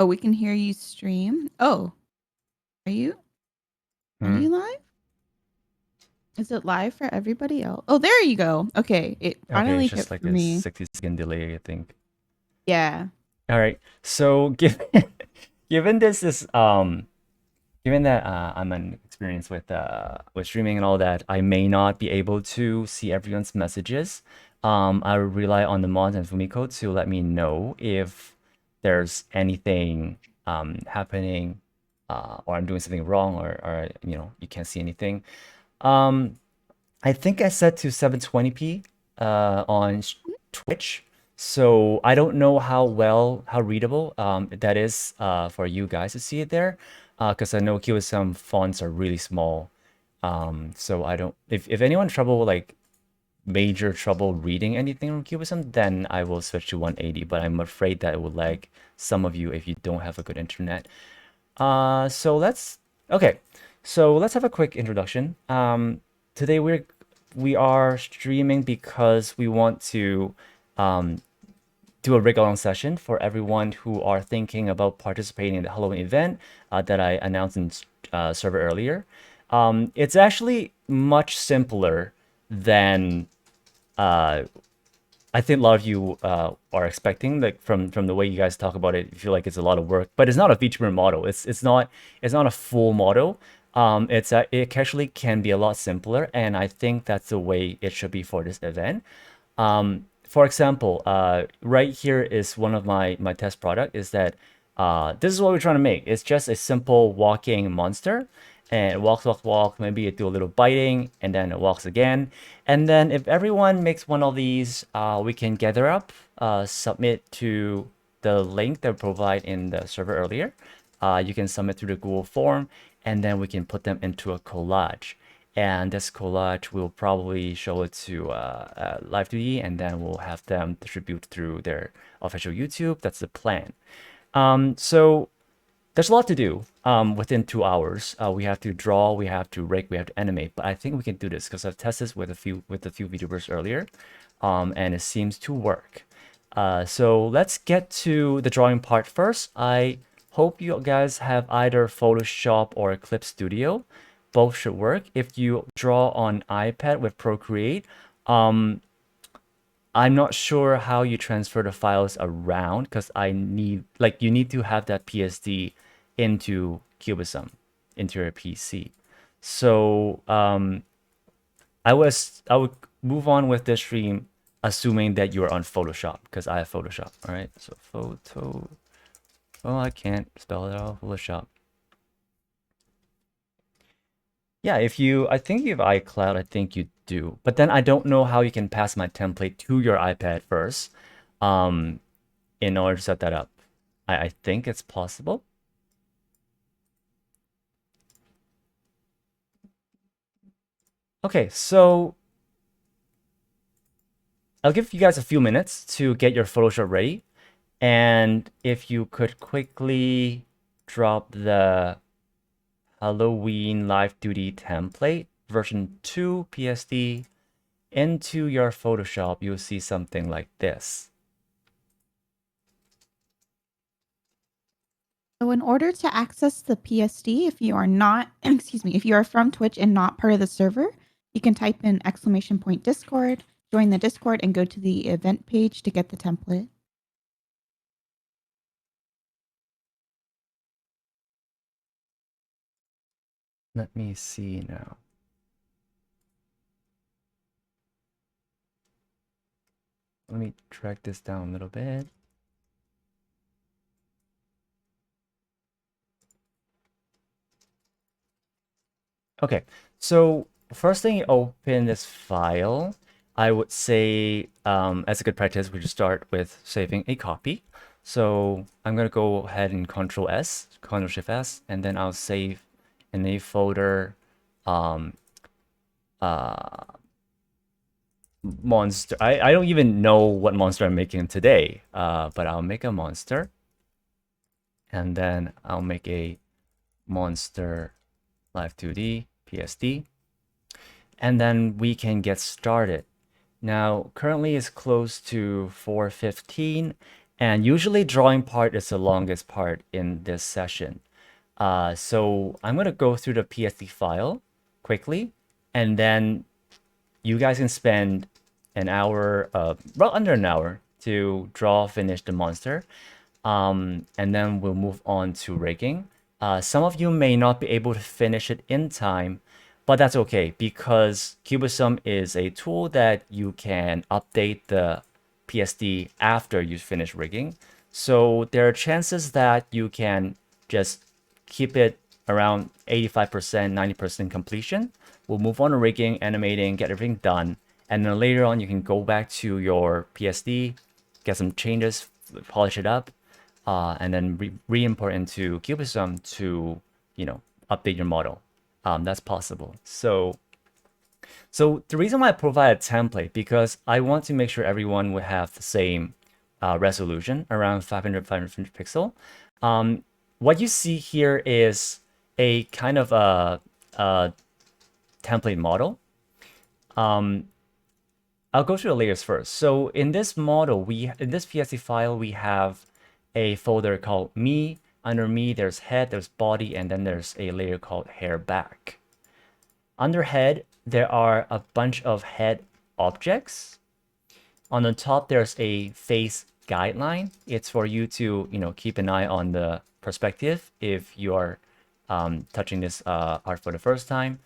Oh, we can hear you stream. Oh, are you live? Is it live for everybody else? Oh, there you go. Okay, it Okay, finally it's hit just like for a me. 60-second delay, I think. Yeah. All right. So given this is given that I'm an experience with streaming and all that, I may not be able to see everyone's messages. I will rely on the mods and Fumiko to let me know if there's anything happening or I'm doing something wrong or you can't see anything. Um, I think I set to 720p on Twitch, so I don't know how readable that is for you guys to see it there, because I know QSM fonts are really small. So I don't if anyone trouble like major trouble reading anything from QSM, then I will switch to 180. But I'm afraid that it will lag some of you if you don't have a good internet. So let's okay. So let's have a quick introduction. Today we are streaming because we want to um, do a rig-along session for everyone who are thinking about participating in the Halloween event that I announced in server earlier. It's actually much simpler than uh, I think a lot of you are expecting, like from the way you guys talk about it. You feel like it's a lot of work, but it's not a Vtuber model. It's not a full model. It actually can be a lot simpler, and I think that's the way it should be for this event. For example, right here is one of my test product is that this is what we're trying to make. It's just a simple walking monster, and it walks, walk, walk. Maybe it do a little biting, and then it walks again. And then if everyone makes one of these, we can gather up, submit to the link that we provide in the server earlier. You can submit through the Google form, and then we can put them into a collage. And this collage will probably show it to Live2D, and then we'll have them distribute through their official YouTube. That's the plan. So there's a lot to do within 2 hours. We have to draw, we have to rig, we have to animate. But I think we can do this because I've tested this with a few VTubers earlier, and it seems to work. So let's get to the drawing part first. I hope you guys have either Photoshop or Clip Studio. Both should work. If you draw on iPad with Procreate, um, I'm not sure how you transfer the files around because you need to have that PSD into Cubism, into your PC. So I would move on with this stream assuming that you're on Photoshop because I have Photoshop. All right, so photo. Oh, I can't spell it out. Photoshop. Yeah, I think you have iCloud, I think you do. But then I don't know how you can pass my template to your iPad first, um, in order to set that up. I think it's possible. Okay, so I'll give you guys a few minutes to get your Photoshop ready. And if you could quickly drop the Halloween Live2D template version 2 PSD into your Photoshop, you'll see something like this. So in order to access the PSD, if you are not, excuse me, if you are from Twitch and not part of the server, you can type in !Discord, join the Discord, and go to the event page to get the template. Let me see now. Let me drag this down a little bit. Okay, so first thing you open this file, I would say as a good practice, we should start with saving a copy. So I'm gonna go ahead and Control S, Control Shift S, and then I'll save in a folder um, uh, monster. I don't even know what monster I'm making today, but I'll make a monster, and then I'll make a monster Live2D PSD, and then we can get started. Now, currently it's close to 4:15, And usually drawing part is the longest part in this session. So I'm going to go through the PSD file quickly, and then you guys can spend an hour, well, under an hour to finish the monster. And then we'll move on to rigging. Some of you may not be able to finish it in time, but that's okay because Cubism is a tool that you can update the PSD after you finish rigging. So there are chances that you can just keep it around 85%, 90% completion. We'll move on to rigging, animating, get everything done. And then later on, you can go back to your PSD, get some changes, polish it up, and then re-import into Cubism to, update your model. That's possible. So the reason why I provide a template, because I want to make sure everyone will have the same resolution, around 500 pixel. What you see here is a kind of a template model. I'll go through the layers first. So in this model, in this PSD file, we have a folder called me. Under me, there's head, there's body, and then there's a layer called hair back. Under head, there are a bunch of head objects. On the top, there's a face guideline. It's for you to, keep an eye on the perspective if you are touching this art for the first time.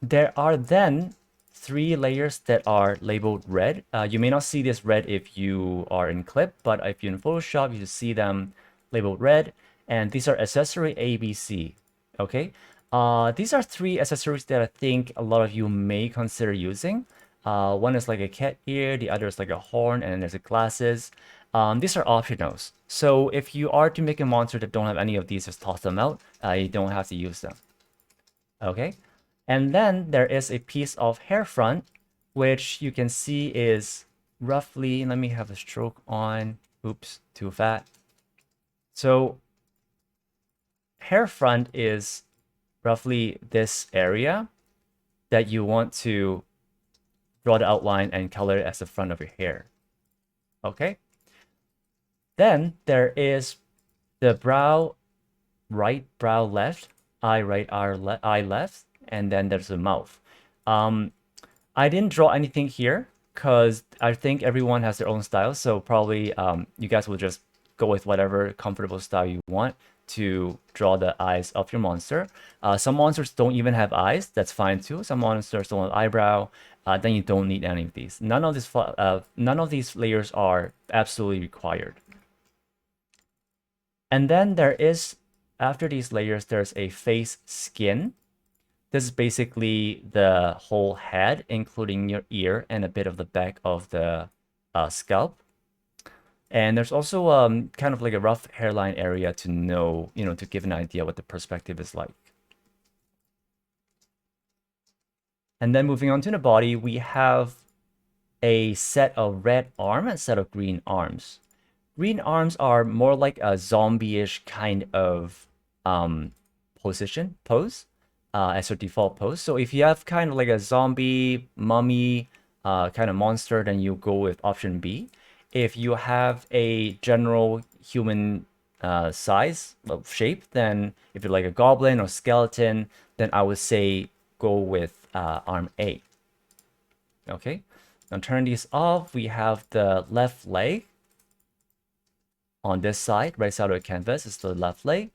There are then 3 layers that are labeled red. You may not see this red if you are in Clip, but if you're in Photoshop, you just see them labeled red. And these are accessory A, B, C. Okay. These are 3 accessories that I think a lot of you may consider using. One is like a cat ear, the other is like a horn, and then there's a glasses. These are optionals. So if you are to make a monster that don't have any of these, just toss them out. You don't have to use them. Okay. And then there is a piece of hair front, which you can see is roughly, let me have a stroke on. Oops, too fat. So hair front is roughly this area that you want to draw the outline and color it as the front of your hair. Okay. Then there is the brow right, brow left, eye right, eye left, and then there's the mouth. I didn't draw anything here because I think everyone has their own style. So probably you guys will just go with whatever comfortable style you want to draw the eyes of your monster. Some monsters don't even have eyes. That's fine too. Some monsters don't have eyebrow. Then you don't need any of these. None of these layers are absolutely required. And then there is, after these layers, there's a face skin. This is basically the whole head, including your ear and a bit of the back of the scalp. And there's also kind of like a rough hairline area to know, to give an idea what the perspective is like. And then moving on to the body, we have a set of red arm and a set of green arms. Green arms are more like a zombie-ish kind of pose as your default pose. So if you have kind of like a zombie, mummy kind of monster, then you go with option B. If you have a general human size of shape, then if you're like a goblin or skeleton, then I would say go with arm A. Okay, now turn these off. We have the left leg. On this side, right side of the canvas is the left leg.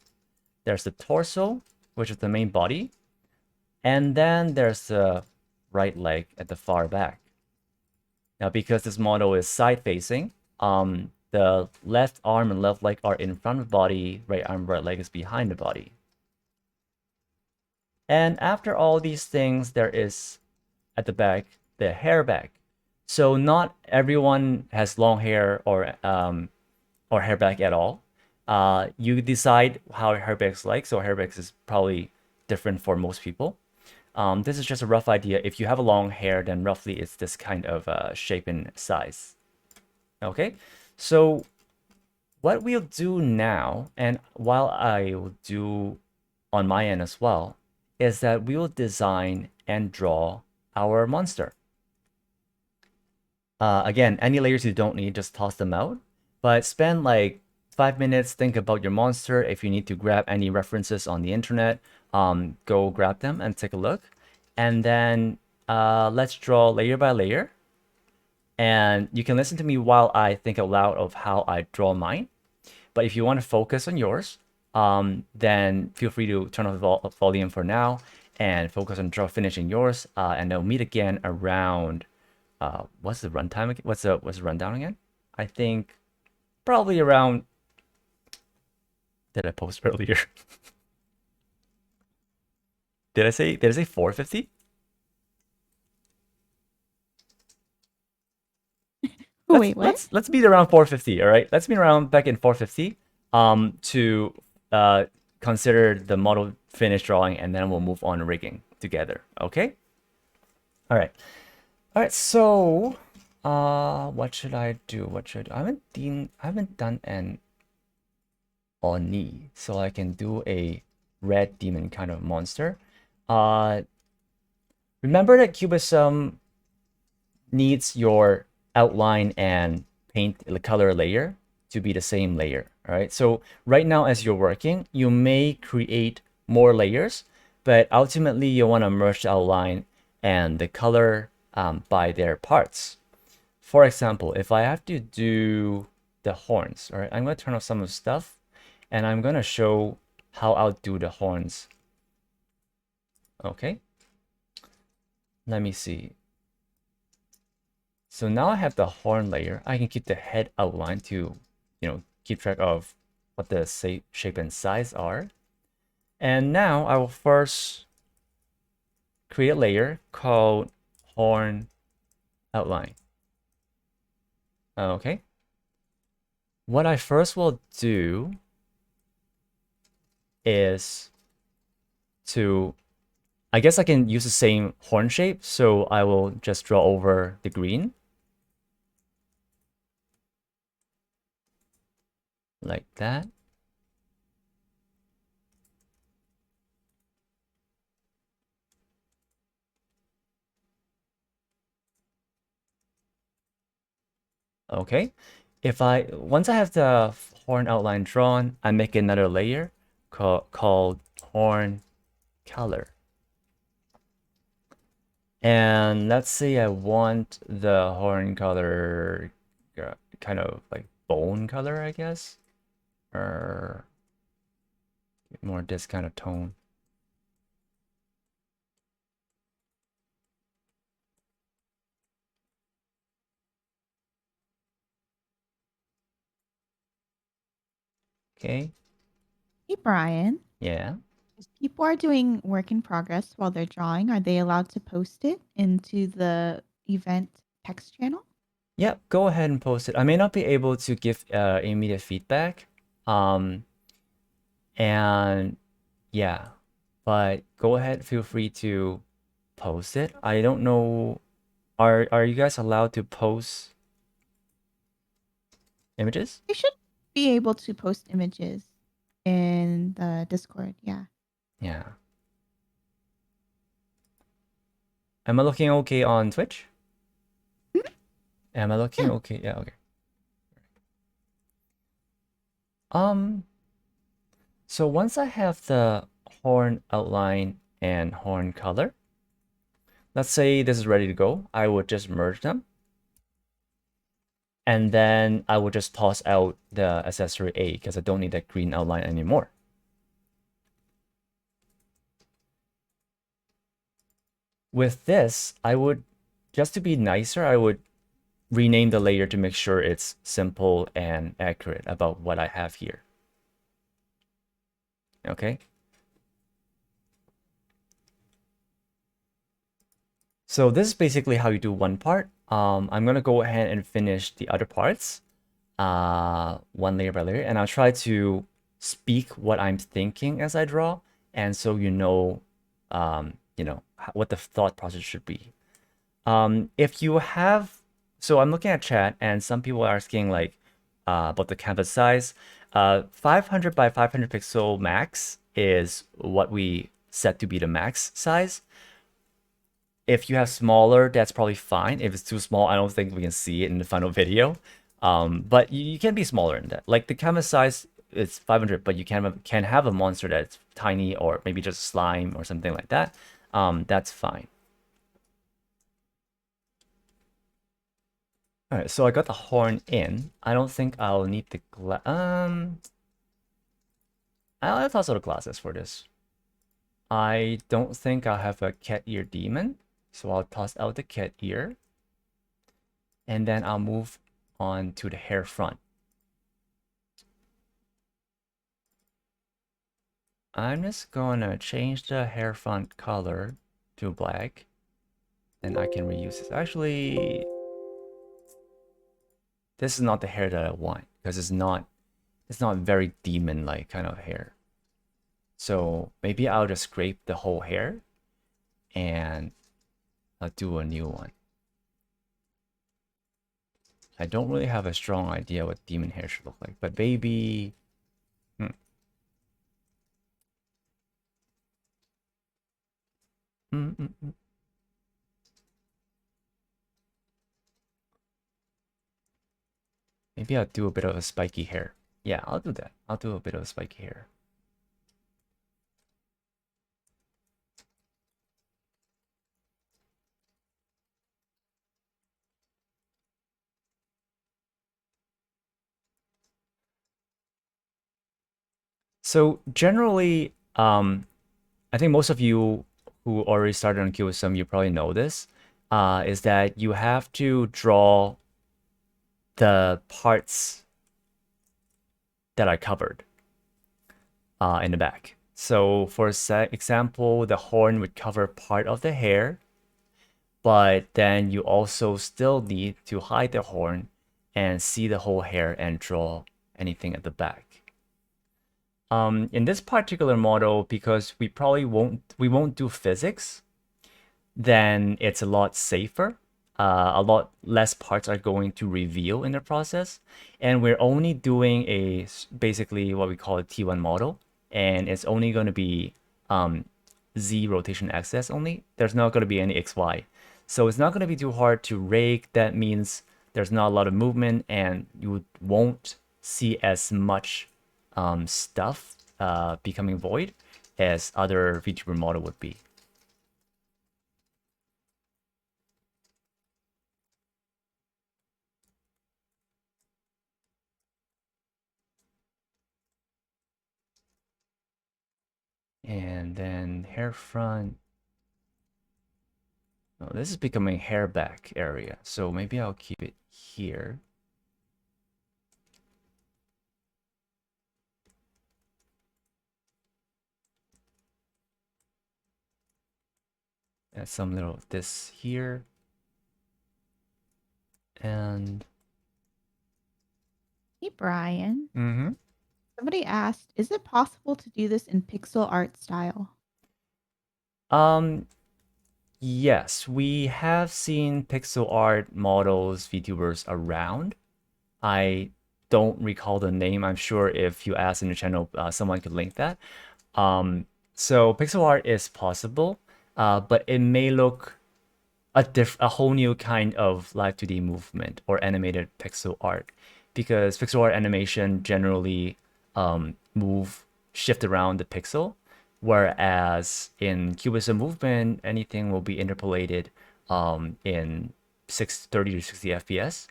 There's the torso, which is the main body. And then there's the right leg at the far back. Now, because this model is side-facing, the left arm and left leg are in front of the body, right arm, right leg is behind the body. And after all these things, there is, at the back, the hair back. So not everyone has long hair or hair back at all. You decide how hair back's like. So hair back is probably different for most people. This is just a rough idea. If you have a long hair, then roughly it's this kind of shape and size. Okay, so what we'll do now, and while I will do on my end as well, is that we will design and draw our monster. Again, any layers you don't need, just toss them out. But spend like 5 minutes, think about your monster. If you need to grab any references on the internet, go grab them and take a look. And then let's draw layer by layer. And you can listen to me while I think out loud of how I draw mine. But if you want to focus on yours, then feel free to turn off the volume for now and focus on finishing yours. And they'll meet again around, what's the runtime again? What's the rundown again? I think probably around, did I post earlier? Did I say 4:50? Wait, what? Let's meet around 4:50, all right? Let's meet around back in 4:50 to consider the model finished drawing, and then we'll move on to rigging together, okay? All right. All right, so what should I do? What should I haven't done an Oni, so I can do a red demon kind of monster. Remember that Cubism needs your outline and paint the color layer to be the same layer. All right. So right now, as you're working, you may create more layers, but ultimately you want to merge the outline and the color by their parts. For example, if I have to do the horns, all right, I'm going to turn off some of the stuff and I'm going to show how I'll do the horns. Okay. Let me see. So now I have the horn layer. I can keep the head outline to, keep track of what the shape and size are. And now I will first create a layer called horn outline. Okay. What I first will do is I guess I can use the same horn shape, so I will just draw over the green. Like that. Okay. Once I have the horn outline drawn, I make another layer called horn color. And let's say I want the horn color kind of like bone color, I guess, or more this kind of tone. Okay. Hey, Brian. Yeah. If people are doing work in progress while they're drawing, are they allowed to post it into the event text channel? Yep, go ahead and post it. I may not be able to give immediate feedback. And yeah, but go ahead, feel free to post it. I don't know, are you guys allowed to post images? You should be able to post images in the Discord. Yeah. Yeah. Am I looking okay on Twitch? Am I looking Yeah. okay? Yeah, okay. So once I have the horn outline and horn color, let's say this is ready to go, I would just merge them. And then I will just toss out the accessory A because I don't need that green outline anymore. With this, I would, just to be nicer, I would rename the layer to make sure it's simple and accurate about what I have here. Okay. So this is basically how you do one part. I'm gonna go ahead and finish the other parts, one layer by layer, and I'll try to speak what I'm thinking as I draw, and so what the thought process should be. If you have, so I'm looking at chat, and some people are asking like about the canvas size. 500 by 500 pixel max is what we set to be the max size. If you have smaller, that's probably fine. If it's too small, I don't think we can see it in the final video. But you can be smaller than that. Like the canvas size is 500, but you can have a monster that's tiny or maybe just slime or something like that. That's fine. All right, so I got the horn in. I don't think I'll need the I'll toss out the glasses for this. I don't think I'll have a cat ear demon, so I'll toss out the cat ear. And then I'll move on to the hair front. I'm just gonna change the hair front color to black. And I can reuse this. Actually, this is not the hair that I want because it's not very demon-like kind of hair. So maybe I'll just scrape the whole hair and I'll do a new one. I don't really have a strong idea what demon hair should look like, but maybe mm, mm, mm. Maybe I'll do a bit of a spiky hair. Yeah, I'll do that. I'll do a bit of a spiky hair. So generally, I think most of you who already started on QSM, you probably know this, is that you have to draw the parts that are covered in the back. So for example, the horn would cover part of the hair, but then you also still need to hide the horn and see the whole hair and draw anything at the back. In this particular model, because we won't do physics, then it's a lot safer. A lot less parts are going to reveal in the process, and we're only doing basically what we call a T1 model, and it's only going to be Z rotation axis only. There's not going to be any XY, so it's not going to be too hard to rake. That means there's not a lot of movement, and you won't see as much stuff becoming void as other VTuber model would be. And then hair front. Oh, this is becoming hair back area, so maybe I'll keep it here. Add some little of this here. And Hey, Brian. mm-hmm. Somebody asked, is it possible to do this in pixel art style? Yes, we have seen pixel art models, VTubers around. I don't recall the name. I'm sure if you ask in the channel, someone could link that. So pixel art is possible, but it may look a whole new kind of Live2D movement or animated pixel art, because pixel art animation generally shift around the pixel, whereas in Cubism movement, anything will be interpolated in 30 to 60 FPS.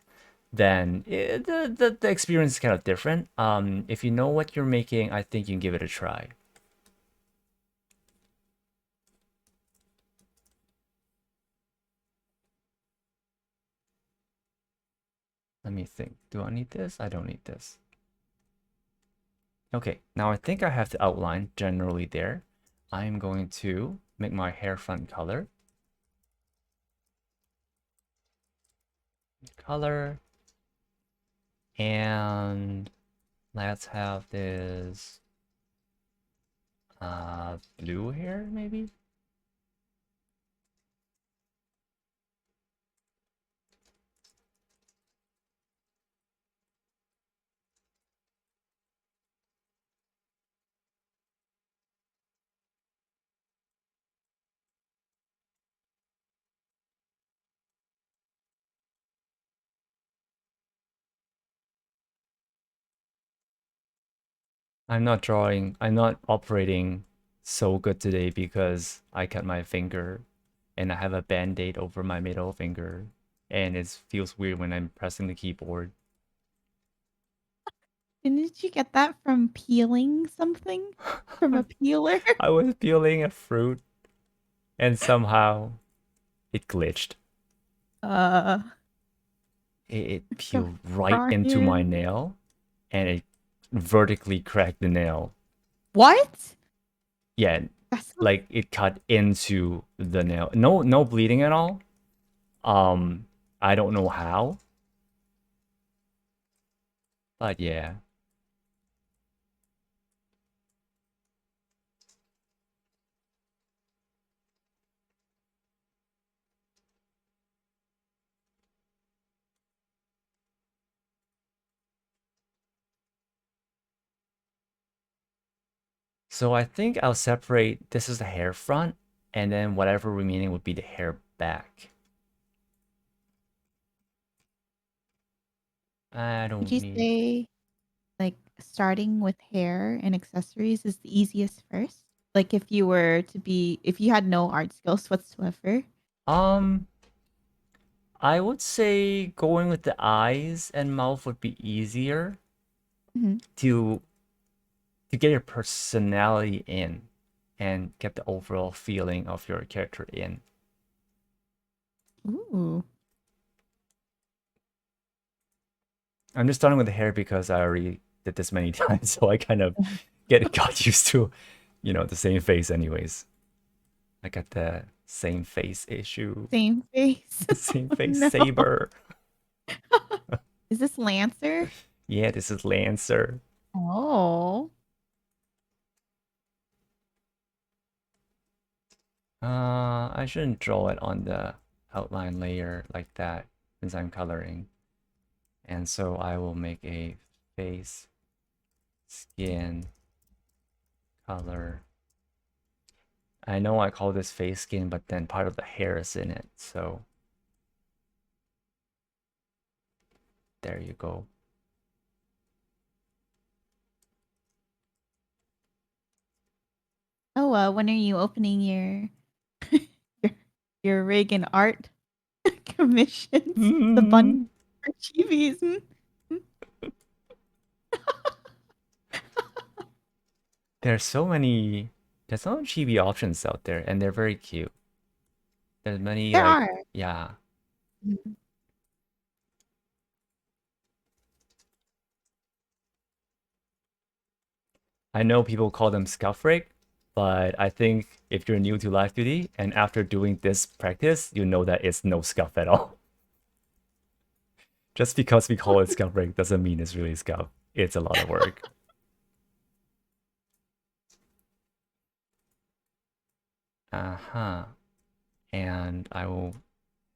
Then the experience is kind of different. If you know what you're making, I think you can give it a try. Let me think. Do I need this? I don't need this. Okay, now I think I have the outline generally there. I'm going to make my hair front color. Color. And let's have this blue hair, maybe? I'm not operating so good today because I cut my finger and I have a band-aid over my middle finger and it feels weird when I'm pressing the keyboard. Didn't you get that from peeling something? From a peeler? I was peeling a fruit and somehow it glitched. Uh, It God, peeled right into my Brian. nail and it vertically cracked the nail. What? Yeah, That's not, like it cut into the nail. No bleeding at all. Um, I don't know how, but yeah. So I think I'll separate, this is the hair front, and then whatever remaining would be the hair back. I would don't you need, say like starting with hair and accessories is the easiest first? Like if you had no art skills whatsoever. um, I would say going with the eyes and mouth would be easier Mhm. to get your personality in and get the overall feeling of your character in. Ooh. I'm just starting with the hair because I already did this many times, so I kind of got used to, the same face anyways. I got the same face issue. Same face. Same Oh, face no. saber. Is this Lancer? Yeah, this is Lancer. Oh. I shouldn't draw it on the outline layer like that since I'm coloring. And so I will make a face, skin, color. I know I call this face skin, but then part of the hair is in it. So there you go. Oh, when are you opening your, your Reagan art commissions? The bun for chibis. There's so many, there's so many chibi options out there, and they're very cute. There's many There like, are. yeah. Mhm. I know people call them scuff rig, but I think if you're new to Live2D and after doing this practice, you know that it's no scuff at all. Just because we call it scuff rig doesn't mean it's really scuff. It's a lot of work. Uh-huh. And I will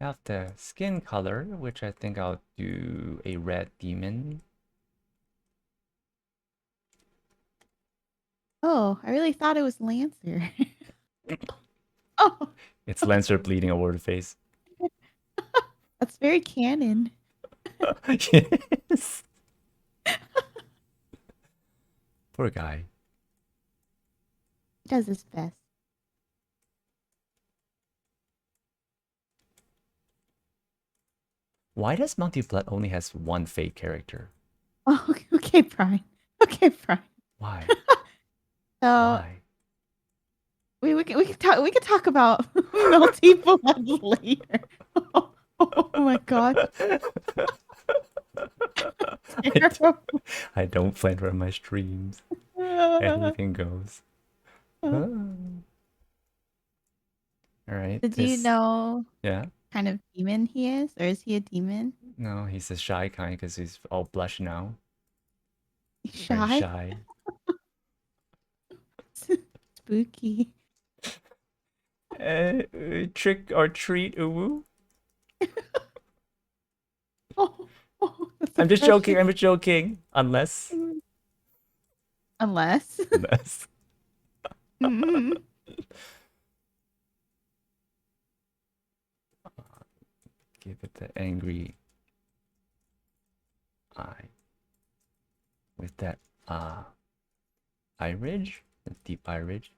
have the skin color, which I think I'll do a red demon. Oh, I really thought it was Lancer. Oh, It's Lancer bleeding over the face. that's very canon. Yes. Poor guy. He does his best. Why does Monkey Blood only has one fake character? Oh, okay, Brian. Okay, Brian. Why? So Why? we can talk about multi blood later. Oh, my god, I terrible. I don't plan for my streams. Anything goes. Ah. All right, Did you this, know yeah. kind of demon he is, or is he a demon? No, he's a shy kind because he's all blush now. He's Very shy, shy. spooky. Trick or treat, uwu. That's I'm just joking. refreshing. I'm just joking. Unless, Unless. unless. Mm. Give it the angry eye with that eye ridge, a deep eye ridge.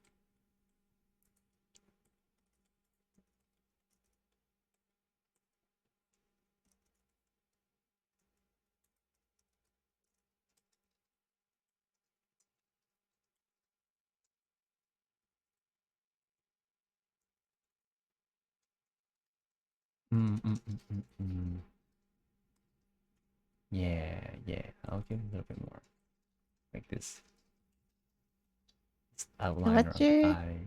Yeah, yeah. I'll give a little bit more, like this. It's So outliner what's of the your? eye.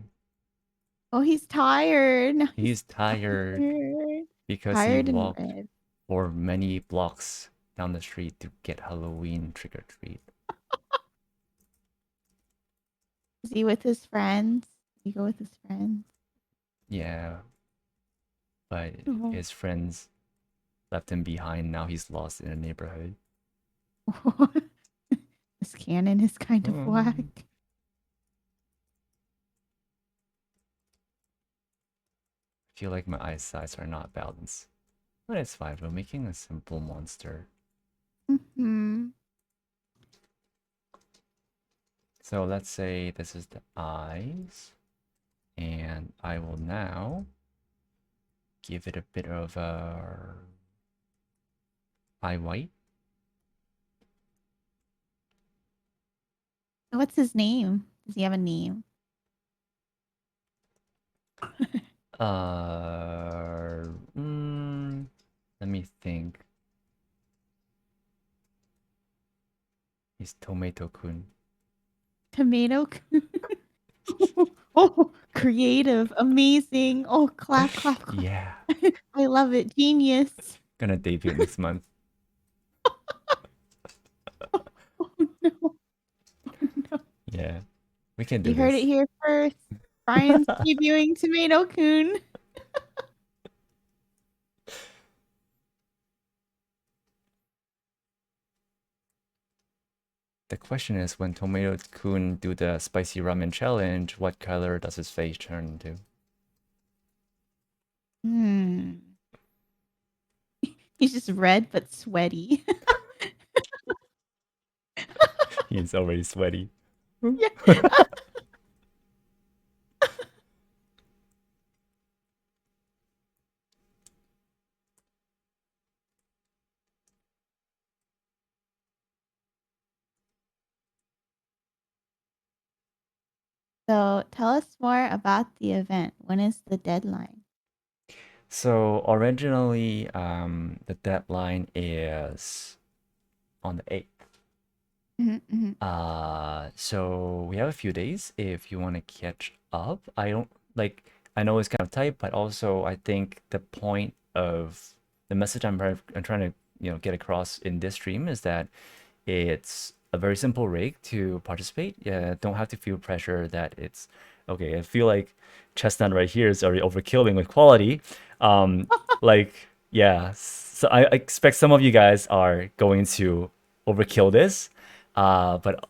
Oh, he's tired. Now He's he's tired tired. because he Tired and walked red. for many blocks down the street to get Halloween trick or treat. Is he with his friends? You go with his friends. Yeah, but Oh. his friends left him behind. Now he's lost in a neighborhood. This cannon is kind of Mm. whack. I feel like my eyesights are not balanced. But it's fine, we're making a simple monster. Mm-hmm. So let's say this is the eyes. And I will now give it a bit of a eye white. What's his name? Does he have a name? Uh, mm, let me think. He's Tomato-kun. Tomato. Oh, creative, amazing. Oh, clap, clap, clap. Yeah, I love it. Genius. gonna debut next month. Oh no. Oh no. Yeah, we can do You heard it this. here first. Brian's debuting Tomato Coon. The question is, when Tomato-kun do the spicy ramen challenge, what color does his face turn into? He's just red but sweaty. He's already sweaty. Yeah. So tell us more about the event. When is the deadline? So originally, the deadline is on the 8th. So we have a few days if you want to catch up. I don't like, I know it's kind of tight, but also I think the point of the message I'm trying to, get across in this stream is that it's a very simple rig to participate. Yeah, don't have to feel pressure that it's okay. I feel like Chestnut right here is already overkilling with quality. Um, like, yeah, so I expect some of you guys are going to overkill this. But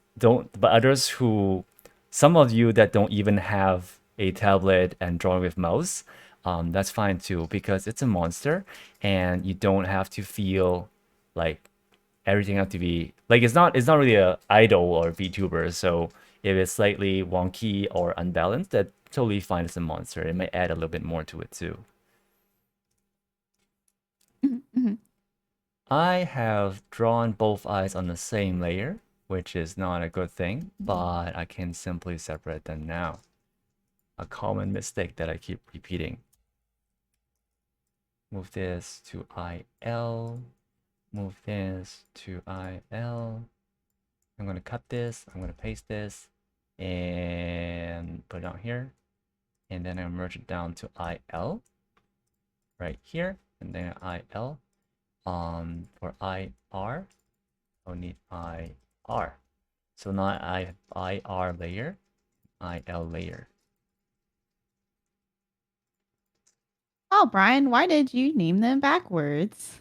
others who, some of you that don't even have a tablet and drawing with mouse, that's fine too, because it's a monster and you don't have to feel like everything have to be like, it's not really a idol or VTuber. So if it's slightly wonky or unbalanced, that's totally fine as a monster. It might add a little bit more to it too. I have drawn both eyes on the same layer, which is not a good thing, but I can simply separate them now. A common mistake that I keep repeating. Move this to IL. Move this to IL. I'm going to cut this. I'm going to paste this and put it on here. And then I merge it down to IL right here. And then IL. For IR, I'll need IR. So now I have IR layer, IL layer. Oh, Brian, why did you name them backwards?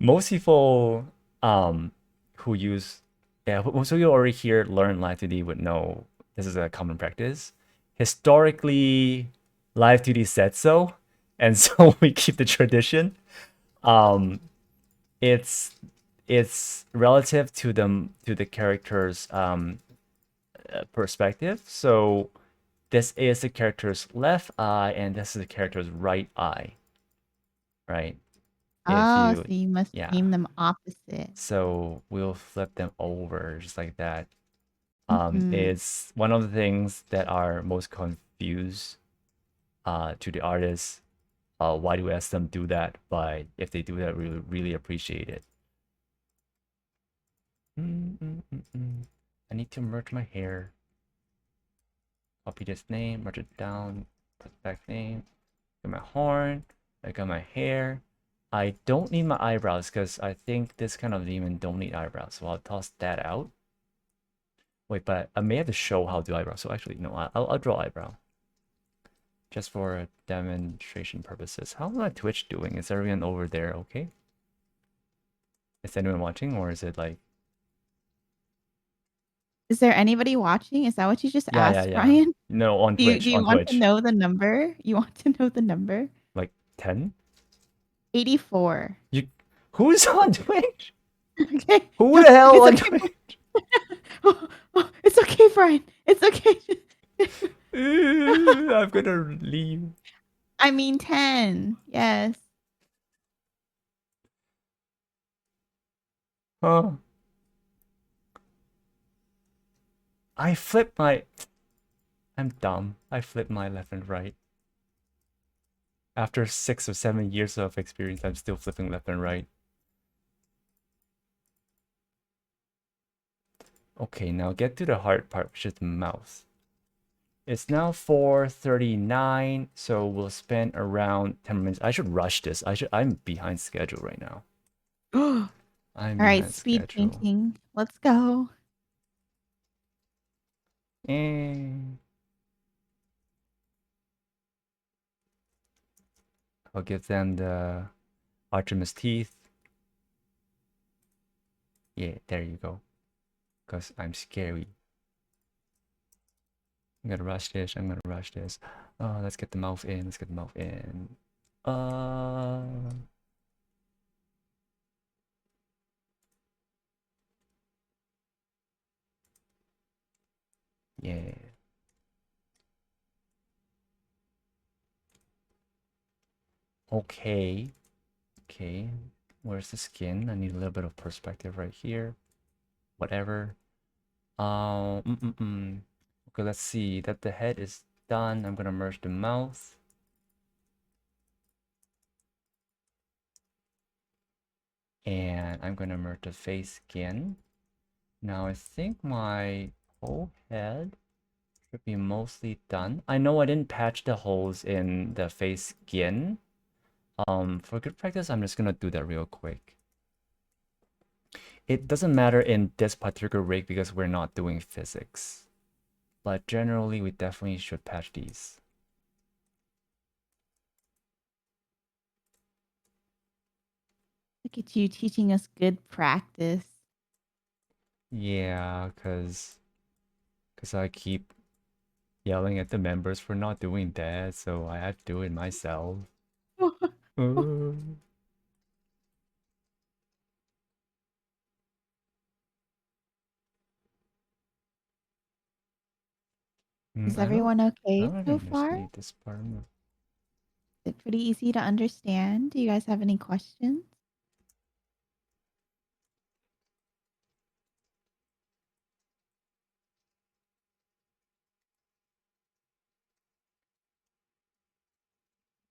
Most people who use, yeah, most of you already here learn Live2D would know this is a common practice. Historically, Live2D said so, and so we keep the tradition. Um, it's it's relative to the character's perspective. So this is the character's left eye, and this is the character's right eye, right? If Oh, you, so you must yeah. aim them opposite. So we'll flip them over just like that. Mm-hmm. It's one of the things that are most confused to the artists. Why do we ask them do that? But if they do that, we really appreciate it. I need to merge my hair. Copy this name, merge it down, put back name. Got my horn. I got my hair. I don't need my eyebrows because I think this kind of demon don't need eyebrows. So I'll toss that out. Wait, but I may have to show how to do eyebrows. So actually, no, I'll draw eyebrow. Just for demonstration purposes. How's my Twitch doing? Is everyone over there okay? Is anyone watching, or is it like... Is there anybody watching? Is that what you just asked, Yeah. Brian? No, on Do you Twitch, do you on want to Twitch. know the number? You want to know the number? Like 10? 84. You... Who's on Twitch? Okay. Who No, the hell it's on okay. Twitch? It's okay, Brian. It's okay. I'm gonna leave. I mean 10. Yes. Huh? I flipped my... I'm dumb. I flipped my left and right. After 6 or 7 years of experience, I'm still flipping left and right. Okay, now get to the hard part, which is the mouth. It's now 4:39, so we'll spend around 10 minutes. I should rush this. I'm behind schedule right now. All I'm right, behind speed schedule. painting. Let's go. And I'll give them the Artemis teeth. Yeah, there you go. Because I'm scary. I'm gonna rush this. I'm gonna rush this. Let's get the mouth in. Let's get the mouth in. Yeah. Okay. Okay. Where's the skin? I need a little bit of perspective right here. Whatever. Okay, let's see that the head is done. I'm gonna merge the mouth. And I'm gonna merge the face skin. Now I think my whole head should be mostly done. I know I didn't patch the holes in the face skin. For good practice, I'm just gonna do that real quick. It doesn't matter in this particular rig because we're not doing physics. But generally, we definitely should patch these. Look at you teaching us good practice. Yeah, because I keep yelling at the members for not doing that, so I have to do it myself. Is I don't everyone okay really so far? understand this part. Is it pretty easy to understand? Do you guys have any questions?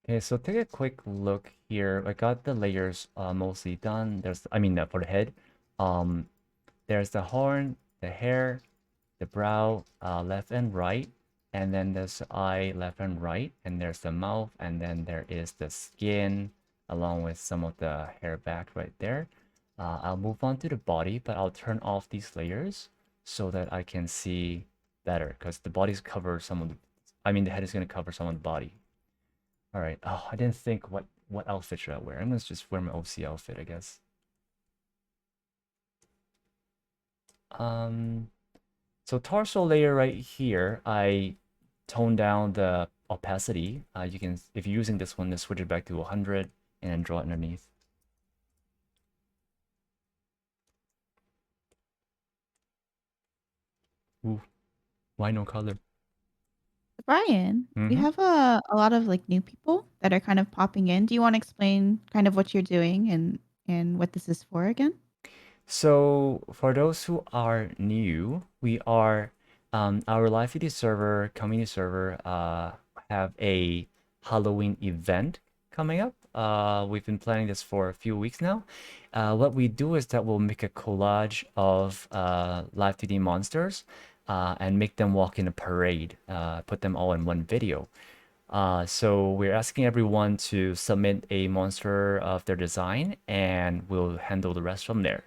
Okay, so take a quick look here. I got the layers mostly done. I mean, for the head. Um, there's the horn, the hair, the brow, left and right, and then there's the eye, left and right, and there's the mouth, and then there is the skin, along with some of the hair back right there. I'll move on to the body, but I'll turn off these layers so that I can see better, because the body's cover some of the, I mean, the head is going to cover some of the body. All right. Oh, I didn't think what outfit should I wear. I'm gonna just wear my OC outfit, I guess. Um, so torso layer right here, I tone down the opacity. You can, if you're using this one, just switch it back to 100 and then draw it underneath. Ooh, why no color? Brian, we Mm-hmm. have a lot of like new people that are kind of popping in. Do you want to explain kind of what you're doing and what this is for again? So for those who are new, we are our Live2D server, community server, have a Halloween event coming up. We've been planning this for a few weeks now. What we do is that we'll make a collage of Live2D monsters and make them walk in a parade, put them all in one video. So we're asking everyone to submit a monster of their design, and we'll handle the rest from there.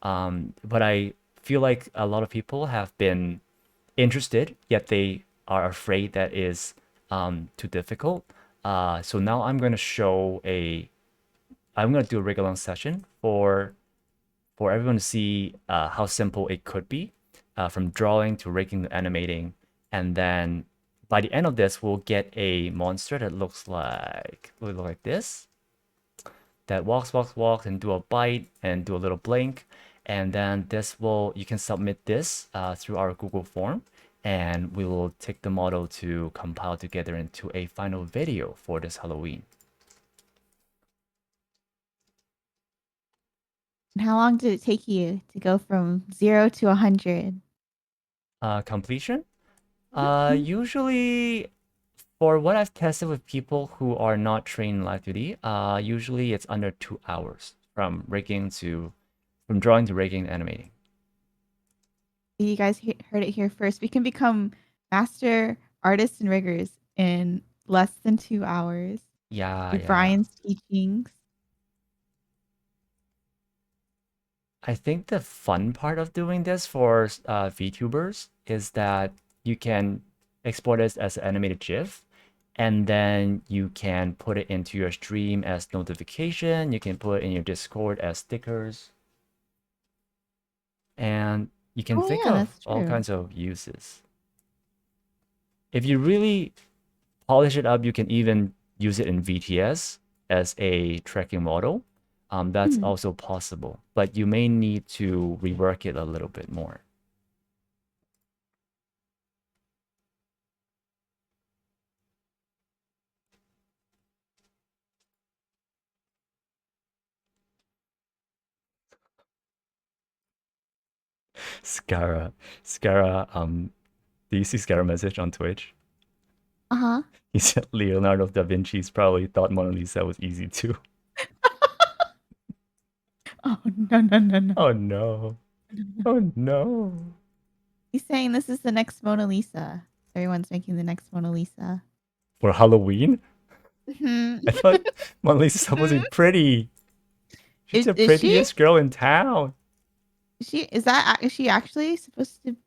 But I feel like a lot of people have been interested, yet they are afraid that is too difficult. So now I'm gonna do a regular session for everyone to see how simple it could be, from drawing to rigging to animating, and then by the end of this, we'll get a monster that will look like this, that walks, and do a bite and do a little blink. And then you can submit this through our Google form, and we will take the model to compile together into a final video for this Halloween. And how long did it take you to go from 0 to 100? Completion? Mhm. Usually for what I've tested with people who are not trained in Live2D, usually it's under 2 hours from drawing to rigging and animating. You guys heard it here first. We can become master artists and riggers in less than 2 hours Yeah, through yeah. Brian's teachings. I think the fun part of doing this for VTubers is that you can export this as an animated GIF, and then you can put it into your stream as notification. You can put it in your Discord as stickers, and you can Oh think yeah, of that's all true. kinds of uses. If you really polish it up, you can even use it in VTS as a tracking model. That's Hmm. also possible, but you may need to rework it a little bit more. Scara, Scara, do you see Scara message on Twitch? Uh-huh. He said Leonardo da Vinci's probably thought Mona Lisa was easy too. Oh no no no no. Oh no. Oh no. He's saying this is the next Mona Lisa. Everyone's making the next Mona Lisa. For Halloween? Mhm. I thought Mona Lisa's supposed to Mhm. be pretty. She's the Is she? prettiest girl in town. Is she actually supposed to?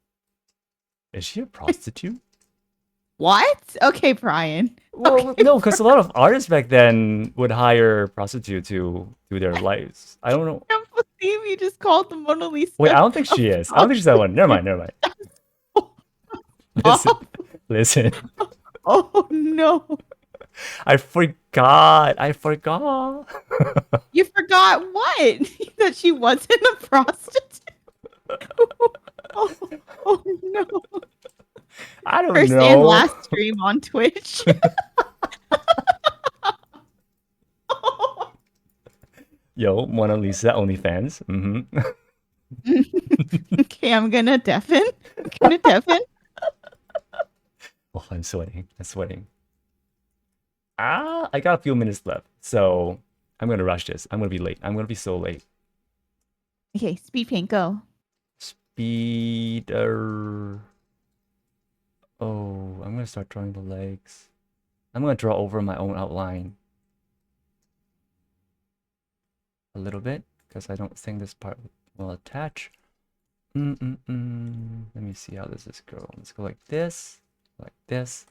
Is she a prostitute? What? Okay, Brian. Well, Okay, no, because a Brian. lot of artists back then would hire prostitutes to do their lives. I don't know. I can't believe you just called the Mona Wait, I Lisa don't think a she is. I don't think she's that one. Never prostitute. mind, never mind. Listen, Oh, listen. oh no. I forgot. I forgot. You forgot what? That she wasn't a prostitute? Oh, oh no. I don't First and know. last stream on Twitch. Yo, Mona Lisa OnlyFans. Okay, I'm gonna deafen. I'm gonna deafen. Oh, I'm sweating. I'm sweating. I got a few minutes left, so I'm gonna rush this. I'm gonna be late. I'm gonna be so late. Okay, speed paint, go. Speeder. Oh, I'm gonna start drawing the legs. I'm gonna draw over my own outline a little bit because I don't think this part will attach. Let me see how does this go. Let's go like this, like this.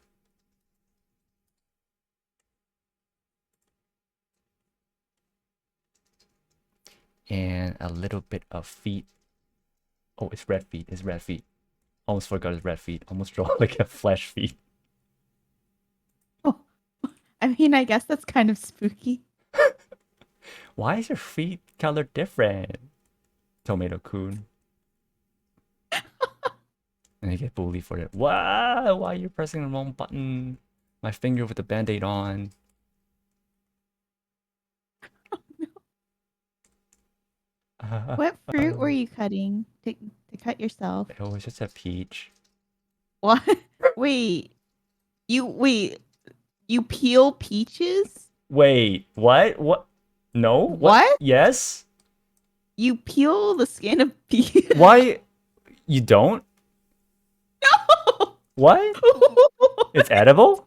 And a little bit of feet. Oh, it's red feet. It's red feet. Almost forgot it's red feet. Almost draw like a flesh feet. Oh, I mean, I guess that's kind of spooky. Why is your feet color different? Tomato Kun. And you get bullied for it. Wow, why are you pressing the wrong button? My finger with the band-aid on. What fruit were you cutting to cut yourself? It was just a peach. What? Wait, you peel peaches? Wait, what? What? No? What? What? Yes? You peel the skin of peach? Why? You don't? No. What? It's edible?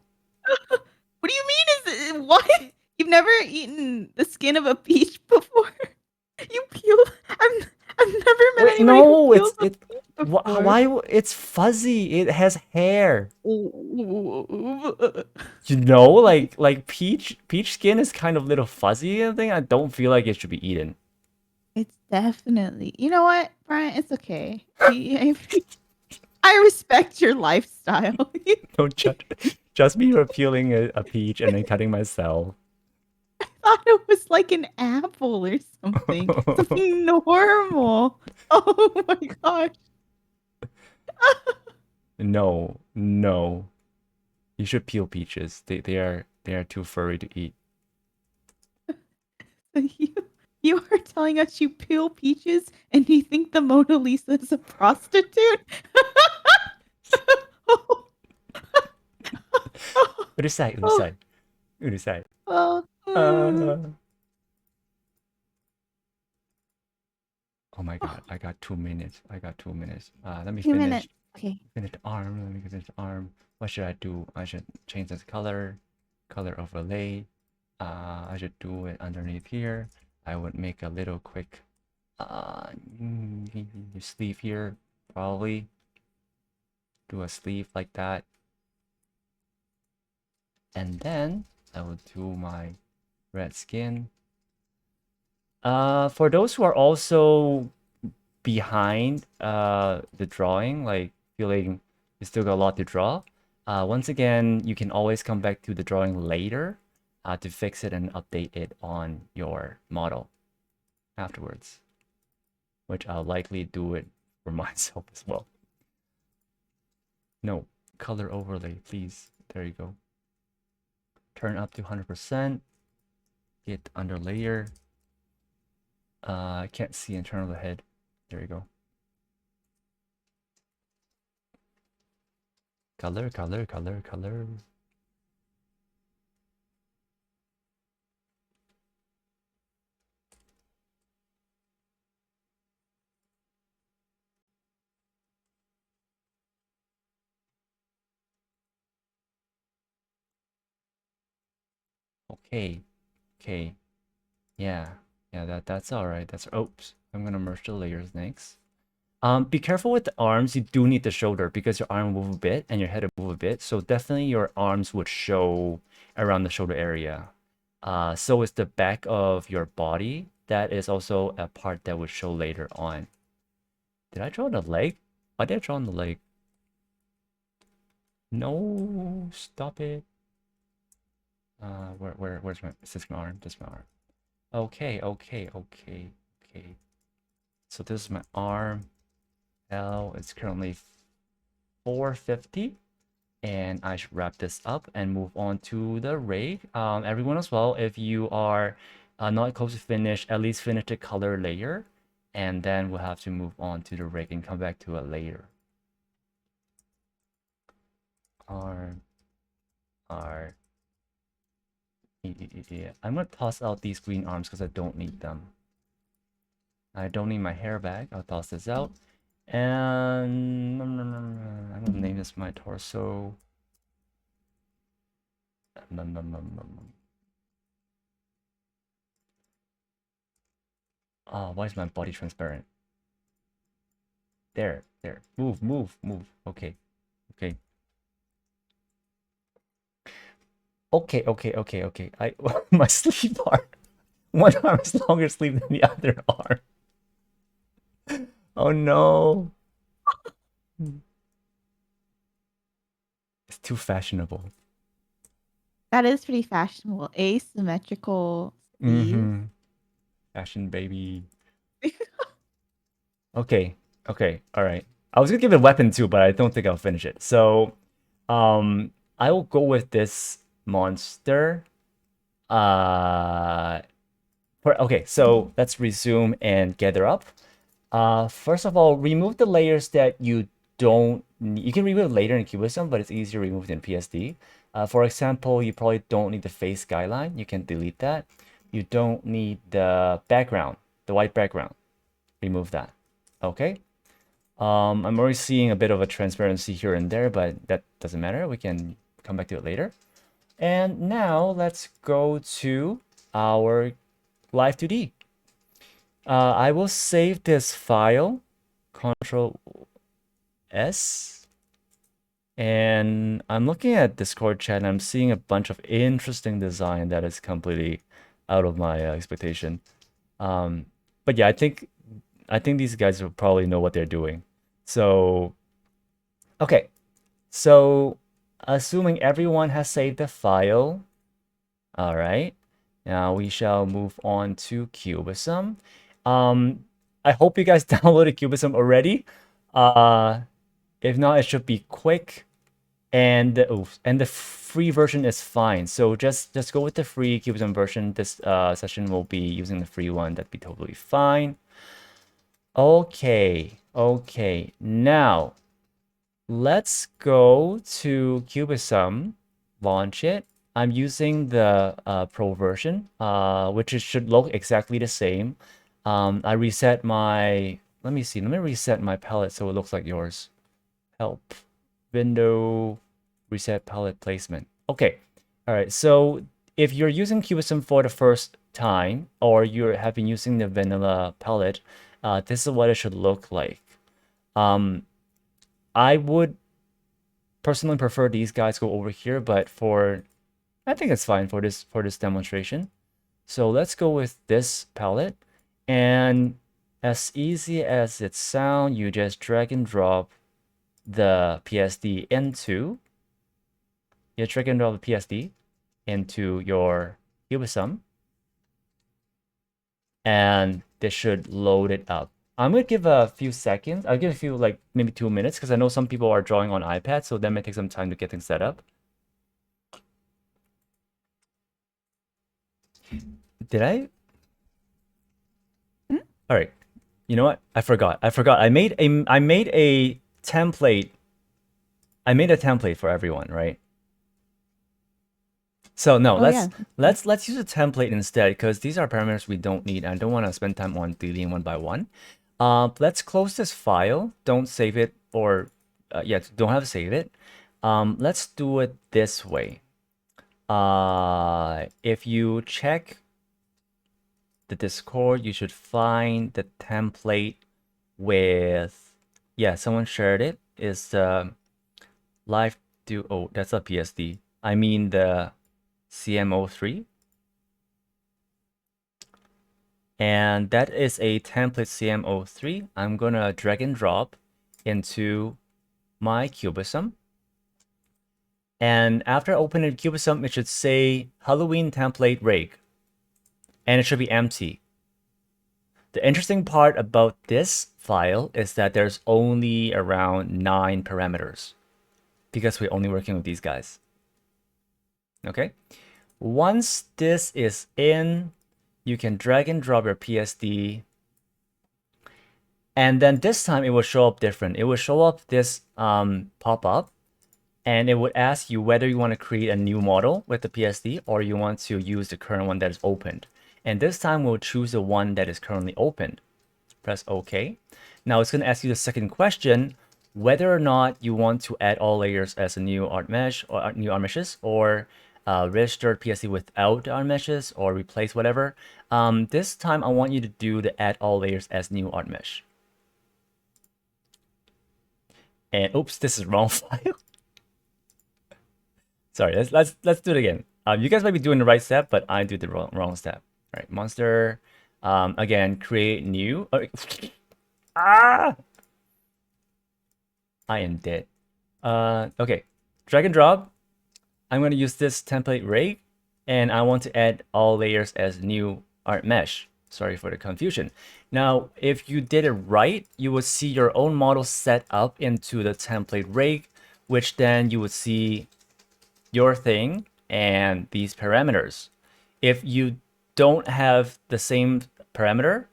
What do you mean? Is it what? You've never eaten the skin of a peach before? You peel? I've never met Wait, anybody who no, peels a it's peach before. why it's fuzzy. It has hair. You know, like peach skin is kind of little fuzzy and thing. I don't feel like it should be eaten. It's definitely. You know what, Brian? It's okay. I respect your lifestyle. Don't judge me for peeling a peach and then cutting myself. I thought it was like an apple or something. Something normal. Oh my gosh. No, no. You should peel peaches. They are too furry to eat. So you are telling us you peel peaches and you think the Mona Lisa is a prostitute? Urusai, Oh, urusai, urusai. well, Oh my god, I got 2 minutes. I got 2 minutes. Let me 2 minutes. Okay. finish the arm. Let me finish the arm. What should I do? I should change this color overlay. I should do it underneath here. I would make a little quick sleeve here, probably. Do a sleeve like that. And then I will do my red skin. For those who are also behind the drawing, like feeling you still got a lot to draw, once again, you can always come back to the drawing later to fix it and update it on your model afterwards, which I'll likely do it for myself as well. No, color overlay, please. There you go. Turn up to 100%. Hit under layer. I can't see internal of the head. There you go. Color, color, color, color. Okay. Okay. Yeah. Yeah, that's all right. That's oops. I'm gonna merge the layers next. Be careful with the arms. You do need the shoulder because your arm will move a bit and your head will move a bit. So definitely your arms would show around the shoulder area. So is the back of your body. That is also a part that would show later on. Did I draw the leg? Why did I draw on the leg? No, stop it. Where's my, is this my arm? This is my arm. Okay. So this is my arm. L is currently 450. And I should wrap this up and move on to the rig. Everyone as well, if you are not close to finish, at least finish the color layer. And then we'll have to move on to the rig and come back to it later. R. Yeah. I'm gonna toss out these green arms because I don't need them. I don't need my hair back. I'll toss this out. And I'm gonna name this my torso. Oh, why is my body transparent? There. Move. Okay. Okay. I my sleeve arm. One arm is longer sleeve than the other arm. Oh no. It's too fashionable. That is pretty fashionable. Asymmetrical sleeves. Fashion baby. Okay. All right. I was gonna give it a weapon too, but I don't think I'll finish it. So, I will go with this monster. Okay, so let's resume and gather up. First of all, remove the layers that you don't need. You can remove it later in Cubism, but it's easier removed in PSD. For example, you probably don't need the face skyline. You can delete that. You don't need the background, the white background. Remove that. Okay. I'm already seeing a bit of a transparency here and there, but that doesn't matter. We can come back to it later. And now let's go to our Live2D. I will save this file, Control S. And I'm looking at Discord chat and I'm seeing a bunch of interesting design that is completely out of my expectation. But yeah, I think these guys will probably know what they're doing. So, okay. So, assuming everyone has saved the file, all right. Now we shall move on to Cubism. I hope you guys downloaded Cubism already. If not, it should be quick, and the free version is fine. So just go with the free Cubism version. This session will be using the free one. That'd be totally fine. Okay. Now let's go to Cubism, launch it. I'm using the Pro version, which should look exactly the same. I reset my, let me reset my palette so it looks like yours. Help, window, reset palette placement. Okay, all right, so if you're using Cubism for the first time, or you have been using the vanilla palette, this is what it should look like. I would personally prefer these guys go over here, but I think it's fine for this demonstration. So let's go with this palette, and as easy as it sounds, you just drag and drop the PSD into your Cubism, and this should load it up. I'm gonna give a few seconds. I'll give a few, like maybe 2 minutes, because I know some people are drawing on iPad, so that may take some time to get things set up. Did I? All right. You know what? I forgot. I made a template. I made a template for everyone, right? So no, let's use a template instead, because these are parameters we don't need. I don't want to spend time on deleting one by one. Let's close this file. Don't save it, or don't have to save it. Let's do it this way. If you check the Discord, you should find the template with, someone shared it. Is the Live2D, oh, that's a PSD. I mean the CM03. And that is a template CM03. I'm gonna drag and drop into my Cubism. And after opening Cubism, it should say Halloween template rig. And it should be empty. The interesting part about this file is that there's only around 9 parameters, because we're only working with these guys. Okay? Once this is in, you can drag and drop your PSD. And then this time it will show up different. It will show up this pop-up, and it would ask you whether you want to create a new model with the PSD or you want to use the current one that is opened. And this time we'll choose the one that is currently opened. Press OK. Now it's going to ask you the second question, whether or not you want to add all layers as a new art mesh or new art meshes, or register PSD without the art meshes, or replace whatever. This time I want you to do the add all layers as new art mesh. And oops, this is wrong file. Sorry, let's do it again. You guys might be doing the right step, but I do the wrong step. All right, monster. Again, create new. I am dead. Okay, drag and drop. I'm going to use this template rig, and I want to add all layers as new art mesh. Sorry for the confusion. Now, if you did it right, you would see your own model set up into the template rig, which then you would see your thing and these parameters. If you don't have the same parameter,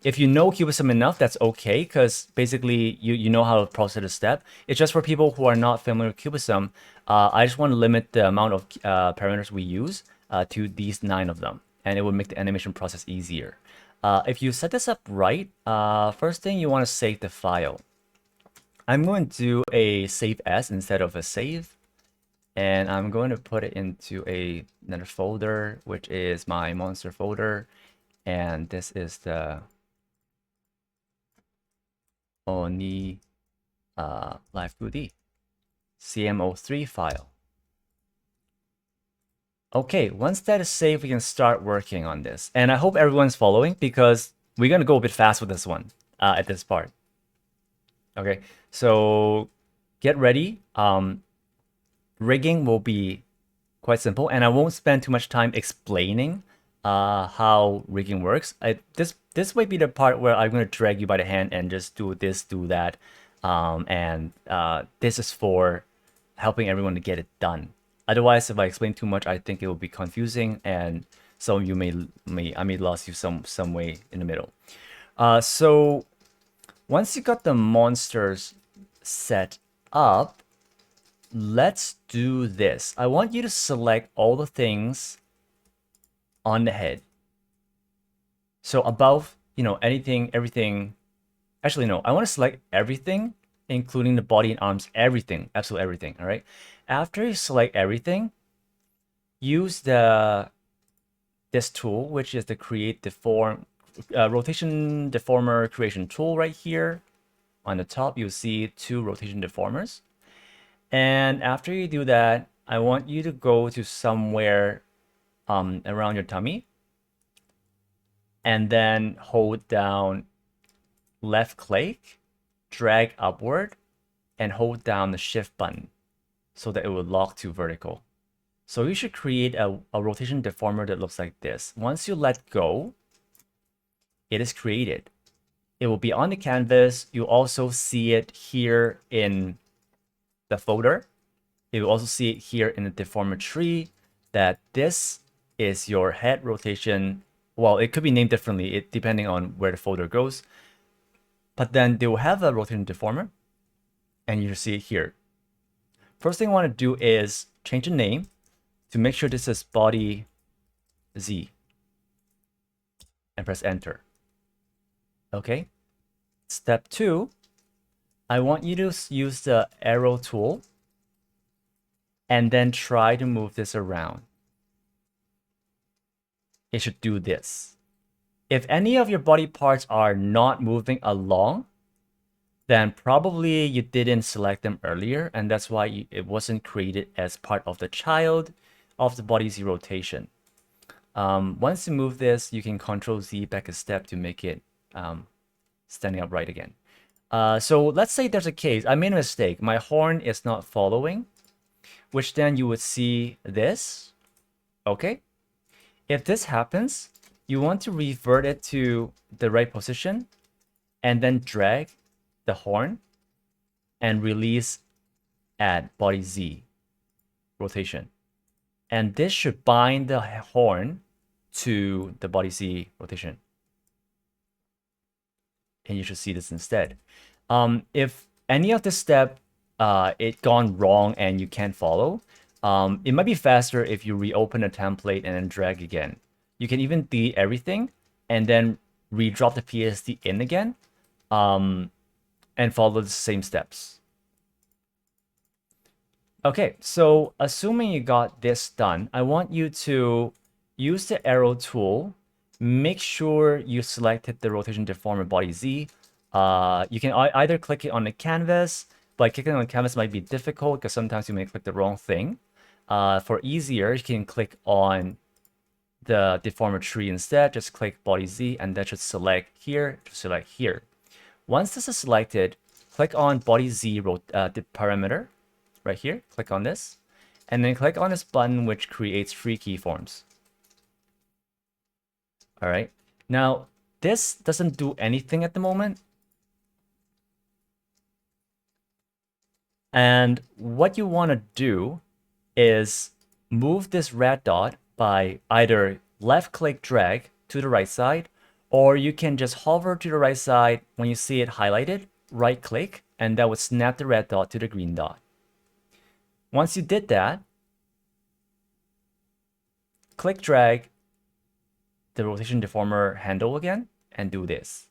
if you know Cubism enough, that's okay, because basically you know how to process a step. It's just for people who are not familiar with Cubism, I just want to limit the amount of parameters we use to these 9 of them, and it would make the animation process easier. If you set this up right, first thing you want to save the file. I'm going to do a save as instead of a save. And I'm going to put it into another folder, which is my monster folder. And this is the Oni Live2D CMO3 file. Okay, once that is saved, we can start working on this. And I hope everyone's following, because we're going to go a bit fast with this one at this part. Okay, so get ready. Rigging will be quite simple, and I won't spend too much time explaining how rigging works. This might be the part where I'm going to drag you by the hand and just do this, do that, and this is for helping everyone to get it done. Otherwise, if I explain too much, I think it will be confusing, and some of you I may lose you some way in the middle. So once you got the monsters set up, let's do this. I want you to select all the things on the head. So above, anything, everything. Actually, no, I want to select everything, including the body and arms, everything, absolutely everything, all right? After you select everything, use this tool, which is the Create Deform, Rotation Deformer Creation tool right here. On the top, you'll see 2 rotation deformers. And after you do that, I want you to go to somewhere around your tummy, and then hold down left click, drag upward, and hold down the shift button so that it will lock to vertical. So you should create a rotation deformer that looks like this. Once you let go, it is created. It will be on the canvas. You also see it here in the folder. You will also see it here in the deformer tree that this is your head rotation. Well, it could be named differently depending on where the folder goes. But then they will have a rotation deformer, and you see it here. First thing I want to do is change the name to make sure this is body Z, and press enter. Okay. Step 2, I want you to use the arrow tool and then try to move this around. It should do this. If any of your body parts are not moving along, then probably you didn't select them earlier, and that's why it wasn't created as part of the child of the body Z rotation. Once you move this, you can Control Z back a step to make it standing upright again. So let's say there's a case. I made a mistake. My horn is not following, which then you would see this. Okay. If this happens, you want to revert it to the right position and then drag the horn and release at body Z rotation. And this should bind the horn to the body Z rotation. And you should see this instead. If any of this step it gone wrong and you can't follow, it might be faster if you reopen a template and then drag again. You can even delete everything and then redrop the PSD in again and follow the same steps. Okay, so assuming you got this done, I want you to use the arrow tool. Make sure you selected the rotation deformer body Z. You can either click it on the canvas, but clicking on the canvas might be difficult because sometimes you may click the wrong thing. For easier, you can click on the deformer tree instead. Just click body Z, and that should select here to select here. Once this is selected, click on body Z the parameter right here. Click on this, and then click on this button which creates free keyforms. All right. Now, this doesn't do anything at the moment. And what you want to do is move this red dot by either left click drag to the right side, or you can just hover to the right side when you see it highlighted, right click, and that would snap the red dot to the green dot. Once you did that, click drag the rotation deformer handle again and do this.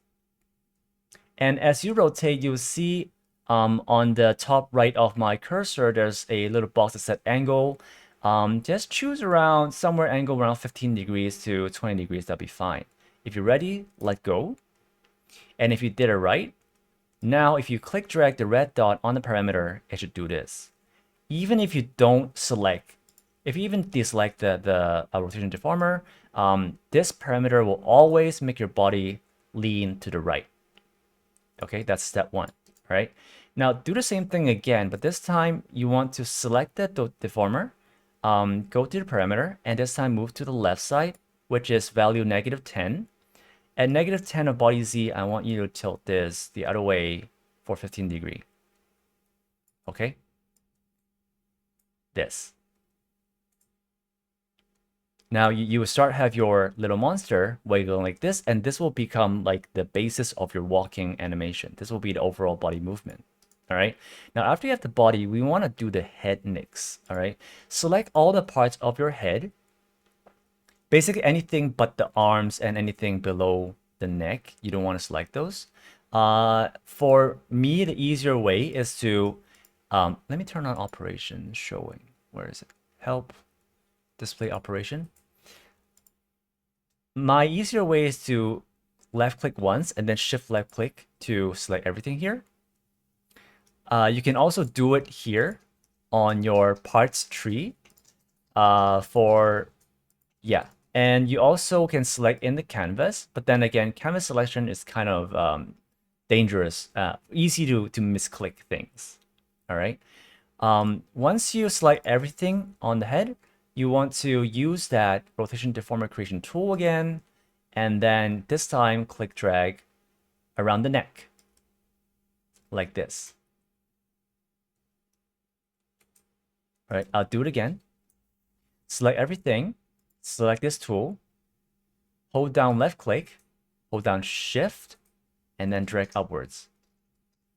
And as you rotate, you'll see on the top right of my cursor, there's a little box that said angle. Just choose around somewhere angle around 15 degrees to 20 degrees, that'll be fine. If you're ready, let go. And if you did it right, now if you click drag the red dot on the parameter, it should do this. Even if you don't select, if you even deselect the rotation deformer, this parameter will always make your body lean to the right. Okay, that's step one, right? Now do the same thing again, but this time you want to select the deformer, go to the parameter, and this time move to the left side, which is value -10. At -10 of body Z, I want you to tilt this the other way for 15 degree. Okay? This. Now you will start have your little monster wiggling like this, and this will become like the basis of your walking animation. This will be the overall body movement. All right. Now after you have the body, we want to do the head next. All right. Select all the parts of your head. Basically anything but the arms and anything below the neck. You don't want to select those. For me, the easier way is to let me turn on operation showing. Where is it? Help. Display operation. My easier way is to left click once and then shift left click to select everything here. You can also do it here on your parts tree and you also can select in the canvas, but then again, canvas selection is kind of dangerous, easy to misclick things. All right. Once you select everything on the head, you want to use that rotation deformer creation tool again, and then this time click drag around the neck like this. All right, I'll do it again. Select everything, select this tool, hold down left click, hold down shift, and then drag upwards,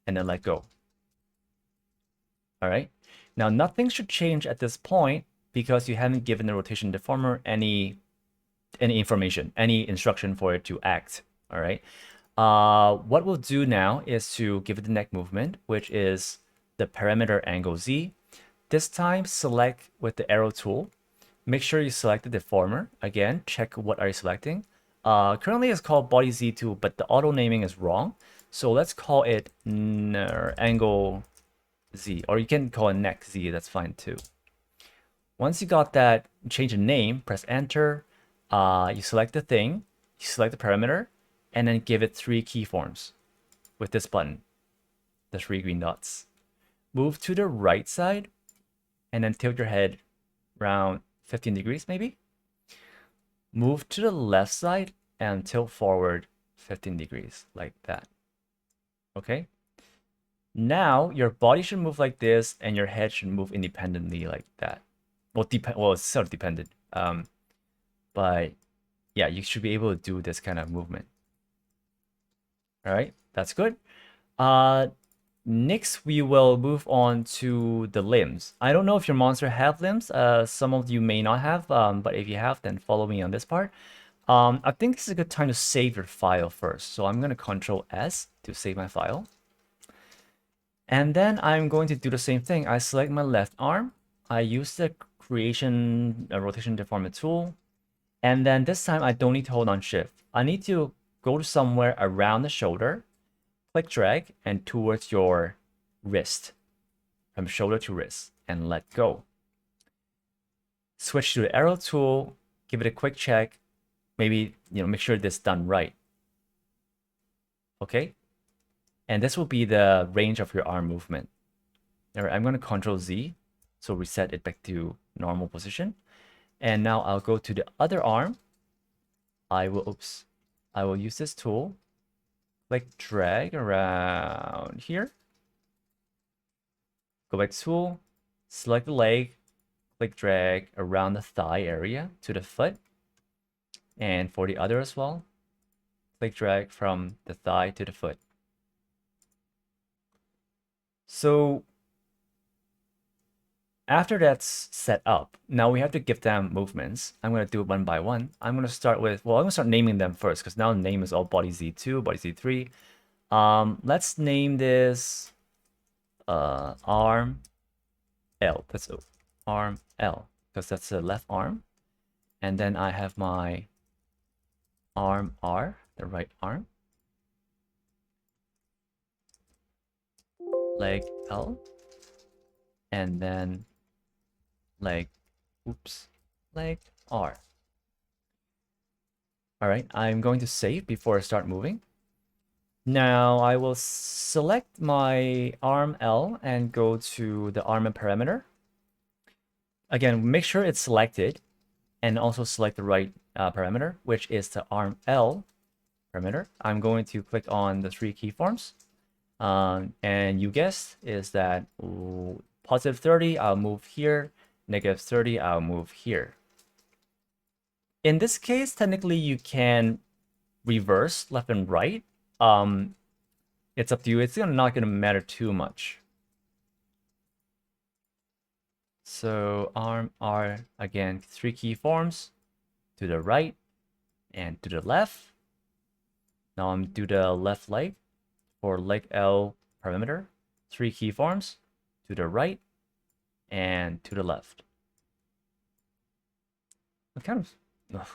and then let go. All right, now nothing should change at this point because you haven't given the rotation deformer any information, any instruction for it to act. All right. What we'll do now is to give it the neck movement, which is the parameter angle Z. This time, select with the arrow tool. Make sure you select the deformer. Again, check what are you selecting. Currently, it's called body Z2, but the auto naming is wrong. So let's call it angle Z, or you can call it neck Z. That's fine too. Once you got that, change the name, press enter. You select the thing, you select the parameter, and then give it 3 keyforms with this button, the 3 green dots. Move to the right side, and then tilt your head around 15 degrees maybe. Move to the left side and tilt forward 15 degrees like that. Okay? Now your body should move like this, and your head should move independently like that. Well, it's sort of dependent. But yeah, you should be able to do this kind of movement. All right, that's good. Next, we will move on to the limbs. I don't know if your monster have limbs. Some of you may not have, but if you have, then follow me on this part. I think this is a good time to save your file first. So I'm going to Control S to save my file. And then I'm going to do the same thing. I select my left arm. I use the creation rotation deformer tool. And then this time I don't need to hold on shift. I need to go to somewhere around the shoulder, click drag, and towards your wrist, from shoulder to wrist, and let go. Switch to the arrow tool, give it a quick check, maybe make sure this is done right. Okay, and this will be the range of your arm movement. All right, I'm going to Control Z, so reset it back to normal position. And now I'll go to the other arm. I will, oops, I will use this tool, click drag around here, go back to tool, select the leg, click drag around the thigh area to the foot, and for the other as well, click drag from the thigh to the foot. So after that's set up, now we have to give them movements. I'm going to do it one by one. I'm going to start with, well, I'm going to start naming them first because now the name is all body Z2, body Z3. Let's name this arm L. That's arm L because that's the left arm. And then I have my arm R, the right arm. Leg L. And then leg R. All right, I'm going to save before I start moving. Now I will select my arm L and go to the arm and parameter. Again, make sure it's selected and also select the right parameter, which is the arm L parameter. I'm going to click on the 3 keyforms. And you guessed is that positive 30, I'll move here. Negative 30, I'll move here. In this case, technically you can reverse left and right. It's up to you. It's not going to matter too much. So arm R, again, 3 keyforms to the right and to the left. Now I'm do the left leg for leg L parameter, 3 keyforms to the right and to the left. What kind of? Ugh.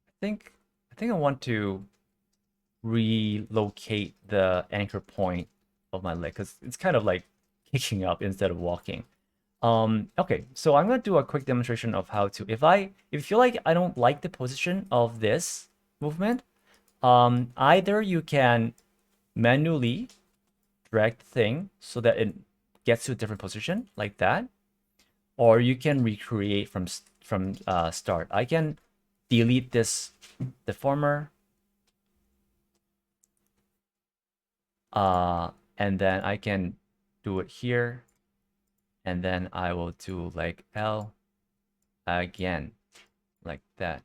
I think I want to relocate the anchor point of my leg because it's kind of like kicking up instead of walking. Okay, so I'm gonna do a quick demonstration of how to, if you feel like I don't like the position of this movement, either you can manually drag the thing so that it gets to a different position like that, or you can recreate from start. I can delete this deformer, and then I can do it here, and then I will do like L again, like that.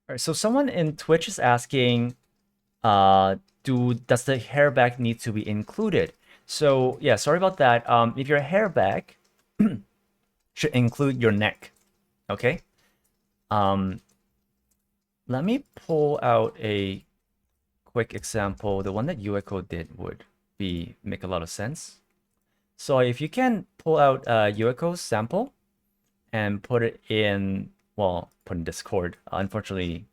All right, so someone in Twitch is asking, does the hair back need to be included? So yeah, sorry about that. If your hair back should include your neck, okay? Let me pull out a quick example. The one that Ueco did would make a lot of sense. So if you can pull out Ueco's sample and put it in, well, put in Discord. Unfortunately,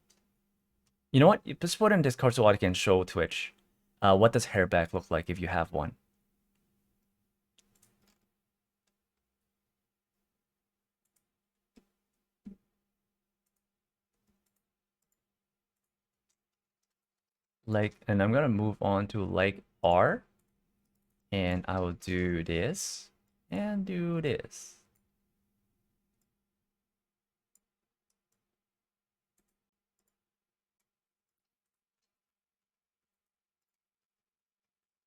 you know what? Just put it in Discord so I can show Twitch. What does hair back look like if you have one? Like, and I'm gonna move on to like R, and I will do this and do this.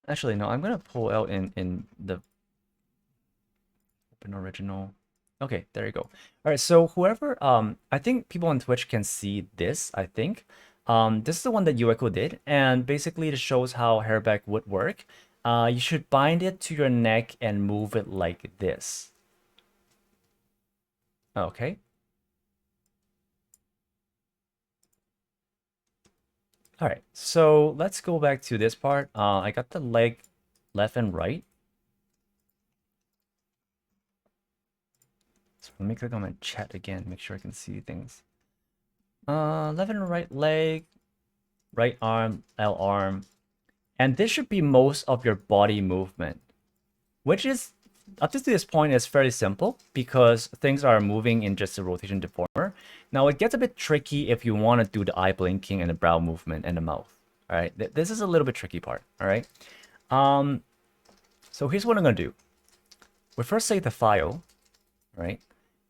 Actually, no, I'm gonna pull out in the open original. Okay, there you go. All right, so whoever, I think people on Twitch can see this, I think. This is the one that Ueco did, and basically it shows how hairback would work. You should bind it to your neck and move it like this. Okay. All right, so let's go back to this part. I got the leg left and right. So let me click on my chat again, make sure I can see things. Left and right leg, right arm, L arm. And this should be most of your body movement, which is, up to this point, is fairly simple because things are moving in just a rotation deformer. Now, it gets a bit tricky if you want to do the eye blinking and the brow movement and the mouth. All right, this is a little bit tricky part. All right. So here's what I'm going to do. We first save the file, right?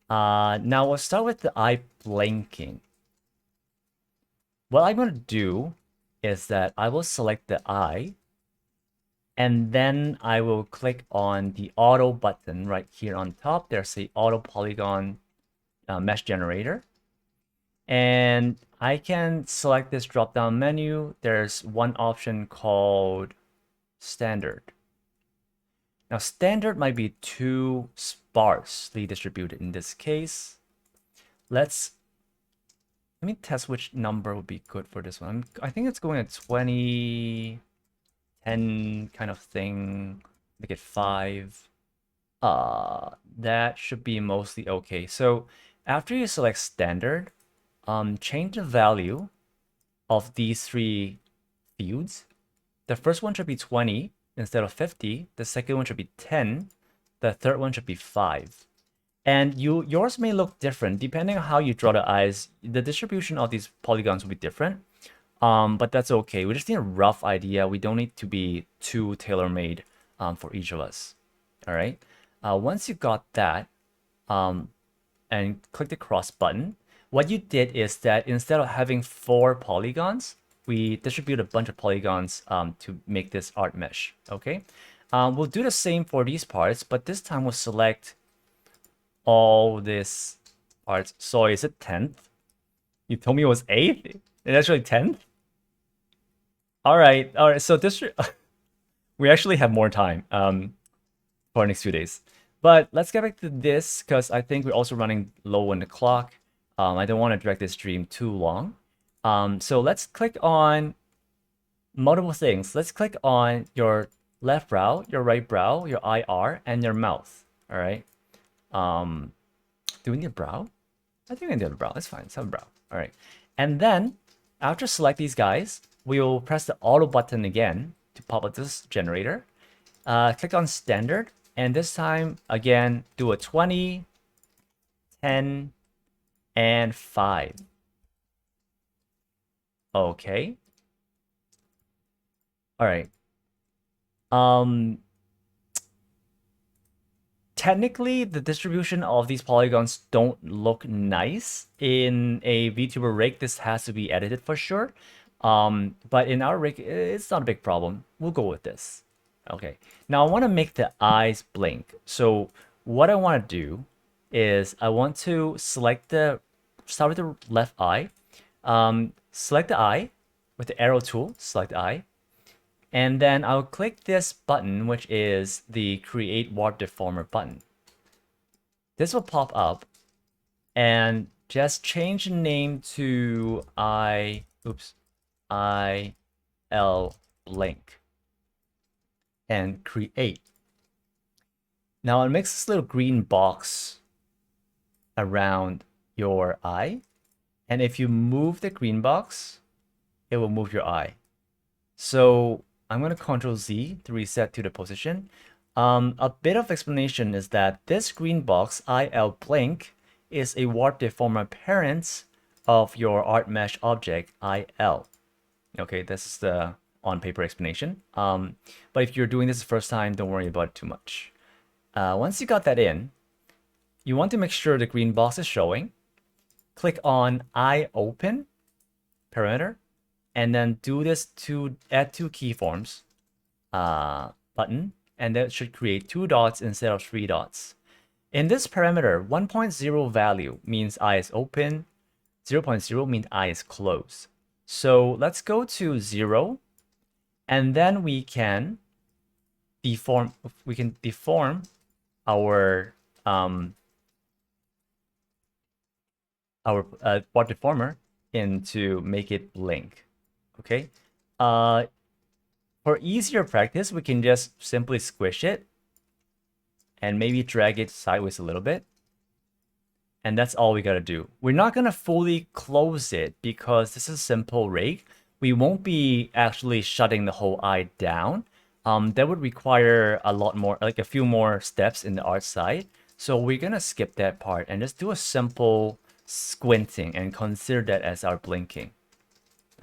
Now we'll start with the eye blinking. what I'm going to do is that I will select the eye, and then I will click on the auto button right here on top. There's the auto polygon mesh generator. And I can select this drop down menu. There's one option called standard. Now, standard might be too sparsely distributed in this case. Let me test which number would be good for this one. I think it's going at 20, 10 kind of thing. Make it 5. That should be mostly okay. So after you select standard, change the value of these 3 fields. The first one should be 20 instead of 50. The second one should be 10. The third one should be 5. And yours may look different depending on how you draw the eyes. The distribution of these polygons will be different. But that's okay. We just need a rough idea. We don't need to be too tailor-made for each of us. All right. Once you got that, and click the cross button, what you did is that instead of having 4 polygons, we distribute a bunch of polygons to make this art mesh. Okay. We'll do the same for these parts, but this time we'll select all these parts. So is it 10th? You told me it was 8th? It's actually 10th? All right. So this we actually have more time for the next few days. But let's get back to this because I think we're also running low on the clock. I don't want to drag this stream too long. So let's click on multiple things. Let's click on your left brow, your right brow, your IR, and your mouth. All right. Do we need a brow? I think we need a brow. That's fine. Let's have a brow. All right. And then after select these guys, we will press the auto button again to pop up this generator. Click on standard. And this time, again, do a 20, 10, and 5. Okay. All right. Technically, the distribution of these polygons don't look nice. In a Vtuber rig, this has to be edited for sure. But in our rig, it's not a big problem. We'll go with this. Okay. Now I want to make the eyes blink. So what I want to do is I want to start with the left eye. Select the eye with the arrow tool, select the eye. And then I'll click this button, which is the Create Warp Deformer button. This will pop up and just change the name to IL Blink and create. Now it makes this little green box around your eye. And if you move the green box, it will move your eye. So I'm going to Control Z to reset to the position. A bit of explanation is that this green box, IL Blink, is a warp deformer parent of your art mesh object, IL. Okay, this is the on-paper explanation. But if you're doing this the first time, don't worry about it too much. Once you got that in, you want to make sure the green box is showing. Click on Eye Open parameter, and then do this to add 2 keyforms button, and that should create 2 dots instead of 3 dots. In this parameter, 1.0 value means eye is open, 0.0 means eye is closed. So let's go to 0, and then we can deform. We can deform our warp deformer into make it blink. Okay. For easier practice, we can just simply squish it and maybe drag it sideways a little bit. And that's all we gotta do. We're not gonna fully close it because this is a simple rig. We won't be actually shutting the whole eye down. That would require a lot more, like a few more steps in the art side. So we're gonna skip that part and just do a simple squinting and consider that as our blinking.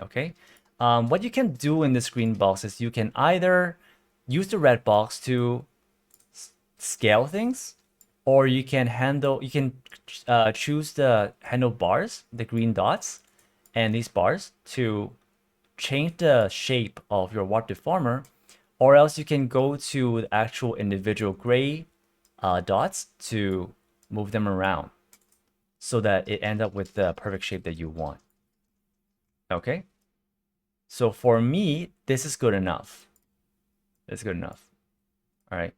Okay. What you can do in this green box is you can either use the red box to scale things, or you can choose the handlebars, the green dots, and these bars to change the shape of your warp deformer, or else you can go to the actual individual gray dots to move them around so that it ends up with the perfect shape that you want. Okay? So for me, this is good enough. It's good enough. All right.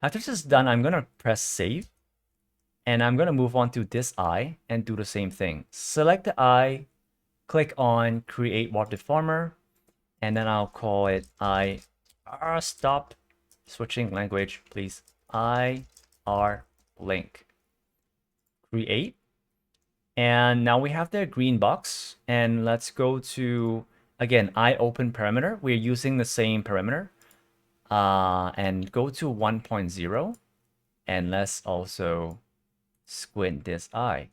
After this is done, I'm going to press save. And I'm going to move on to this eye and do the same thing. Select the eye, click on create warp deformer, and then I'll call it stop switching language, please. IR link. Create. And now we have the green box. And let's go to, again, eye open parameter. We're using the same parameter. And go to 1.0. And let's also squint this eye.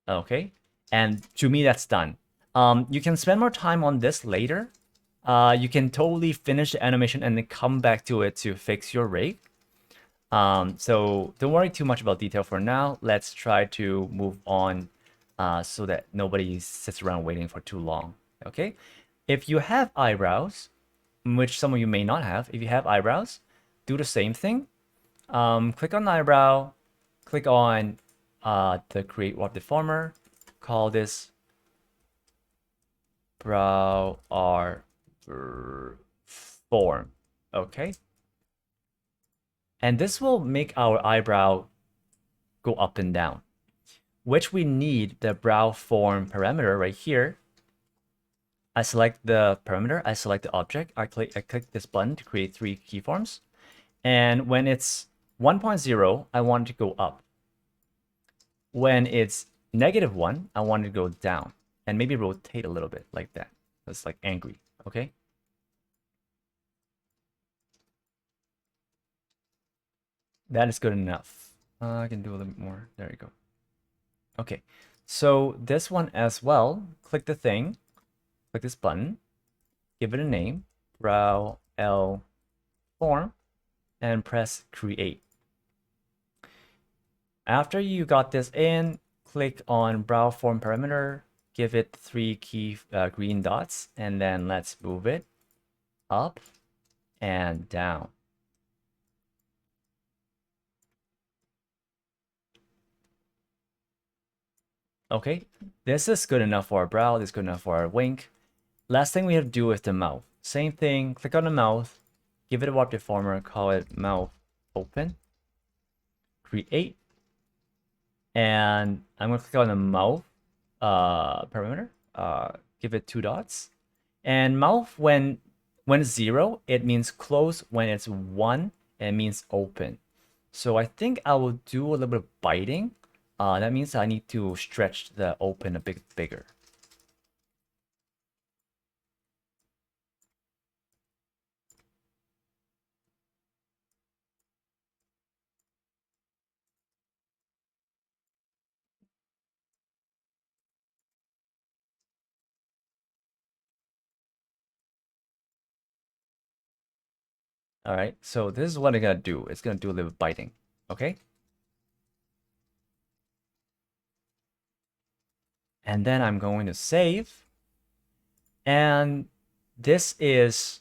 Okay, and to me that's done. You can spend more time on this later. You can totally finish the animation and then come back to it to fix your rig. So don't worry too much about detail for now. Let's try to move on so that nobody sits around waiting for too long. Okay, if you have eyebrows, which some of you may not have, if you have eyebrows, do the same thing. Click on the eyebrow, click on the create warp deformer, call this brow R form. Okay, and this will make our eyebrow go up and down, which we need the brow form parameter right here. I select the parameter, I select the object, I click this button to create 3 keyforms, and when it's 1.0, I want it to go up. When it's -1, I want it to go down and maybe rotate a little bit like that. It's like angry, okay? That is good enough. I can do a little bit more. There you go. Okay, so this one as well, click the thing, click this button, give it a name, brow L form, and press create. After you got this in, click on brow form parameter, give it 3 key green dots, and then let's move it up and down. Okay, this is good enough for our brow, this is good enough for our wink. Last thing we have to do is the mouth. Same thing, click on the mouth, give it a warp deformer, call it mouth open, create, and I'm going to click on the mouth parameter, give it 2 dots. And mouth, when it's 0, it means close. When it's 1, it means open. So I think I will do a little bit of biting. That means I need to stretch the open a bit bigger. All right, so this is what I'm gonna do. It's gonna do a little biting, okay? And then I'm going to save. And this is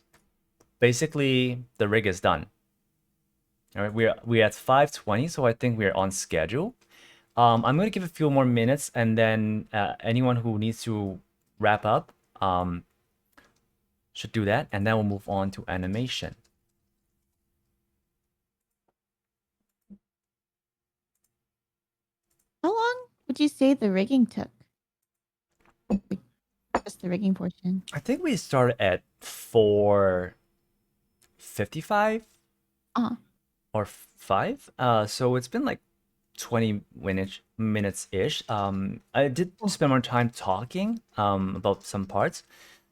basically the rig is done. All right, we're at 5:20, so I think we're on schedule. I'm going to give a few more minutes, and then anyone who needs to wrap up should do that, and then we'll move on to animation. How long would you say the rigging took? Just the rigging portion. I think we started at 4:55 or 5. So it's been like 20 minutes ish. I did spend more time talking about some parts.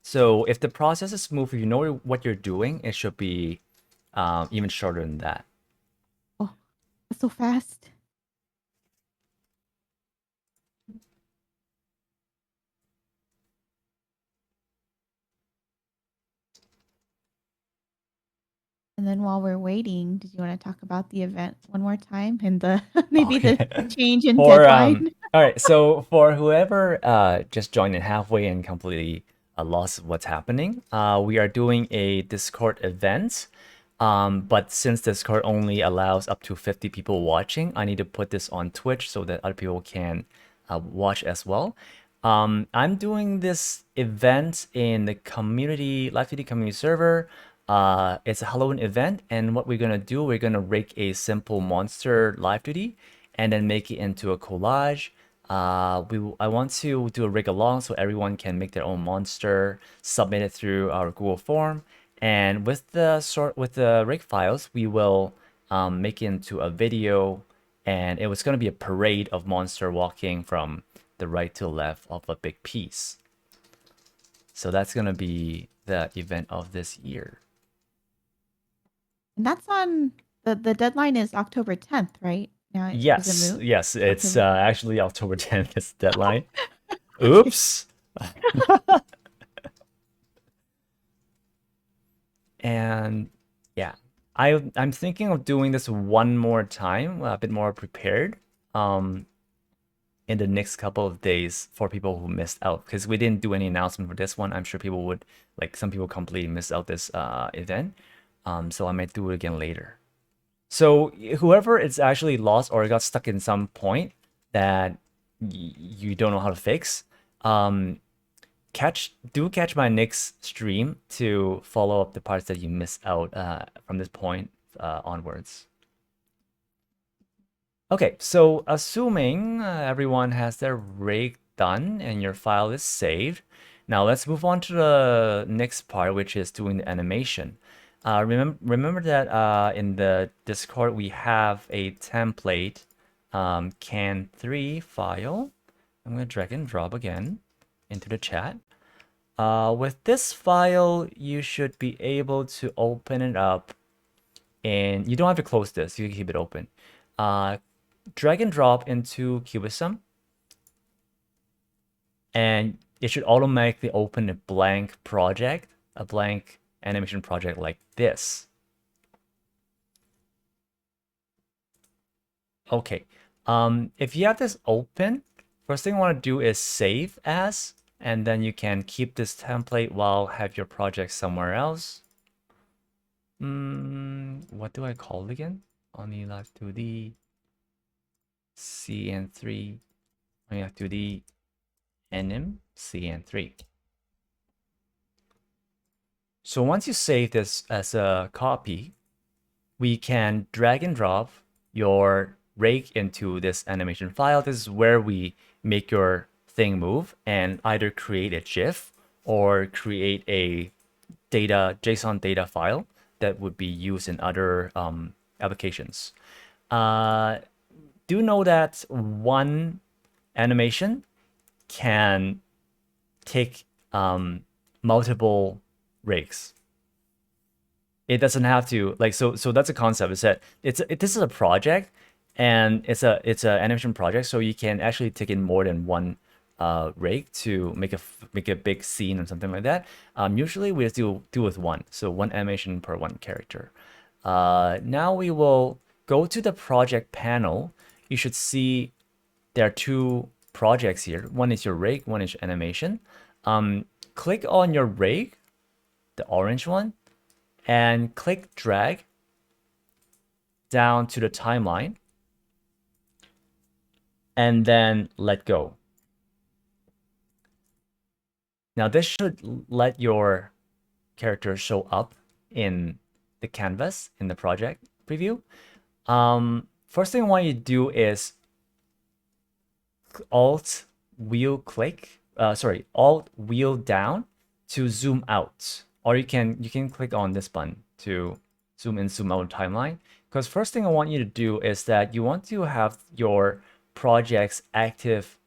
So if the process is smooth, if you know what you're doing, it should be even shorter than that. Oh, that's so fast. And then while we're waiting, did you want to talk about the event one more time and the maybe the Okay. change in For deadline? all right, so for whoever just joined in halfway and completely lost what's happening, we are doing a Discord event. But since Discord only allows up to 50 people watching, I need to put this on Twitch so that other people can watch as well. I'm doing this event in the community, Live2D community server. It's a Halloween event, and what we're gonna do, we're gonna rig a simple monster Live2D and then make it into a collage. I want to do a rig along so everyone can make their own monster, submit it through our Google form, and with the rig files, we will make it into a video, and it was going to be a parade of monster walking from the right to left of a big piece. So that's going to be the event of this year. And that's on the deadline is October 10th, right? Now is Yes, it moot? yes, it's October. actually October 10th is the deadline. Oops. And yeah, I'm thinking of doing this one more time, a bit more prepared, in the next couple of days for people who missed out, because we didn't do any announcement for this one. I'm sure people would, like, some people completely missed out this event. So I might do it again later. So whoever is actually lost or got stuck in some point that you don't know how to fix, catch my next stream to follow up the parts that you missed out from this point onwards. Okay, so assuming everyone has their rig done and your file is saved, now let's move on to the next part, which is doing the animation. Remember that in the Discord we have a template can3 file. I'm gonna drag and drop again into the chat. With this file, you should be able to open it up, and you don't have to close this, you can keep it open. Drag and drop into Cubism, and it should automatically open a blank project, a blank animation project like this. Okay, if you have this open, first thing you want to do is save as, and then you can keep this template while have your project somewhere else. What do I call it again? Only Live2D, CN3, only Live2D, anim, CN3. So once you save this as a copy, we can drag and drop your rig into this animation file. This is where we make your thing move and either create a GIF or create a JSON data file that would be used in other applications. Do know that one animation can take multiple rigs. It doesn't have to, like, so that's a concept. Is that this is a project, and it's a animation project, so you can actually take in more than one rig to make a big scene or something like that. Usually we just do with one, so one animation per one character. Now we will go to the project panel. You should see there are two projects here. One is your rig, one is your animation. Click on your rig, the orange one, and click drag down to the timeline, and then let go. Now this should let your character show up in the canvas in the project preview. First thing I want you to do is Alt wheel down to zoom out, or you can click on this button to zoom in, zoom out timeline. Because first thing I want you to do is that you want to have your project's active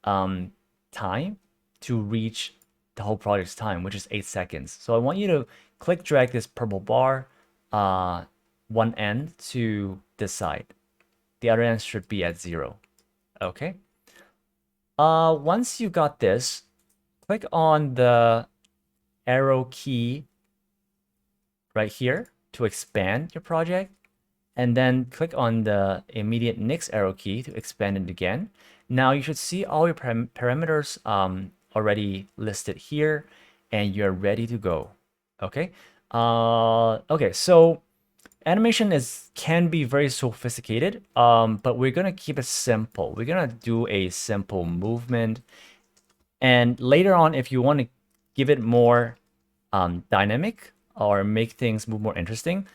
time to reach the whole project's time, which is 8 seconds. So I want you to click drag this purple bar one end to this side. The other end should be at 0. Okay. Once you got this, click on the arrow key right here to expand your project, and then click on the immediate next arrow key to expand it again. Now you should see all your parameters already listed here, and you're ready to go. Okay. Okay. So animation can be very sophisticated, but we're gonna keep it simple. We're gonna do a simple movement, and later on, if you want to give it more dynamic or make things move more interesting,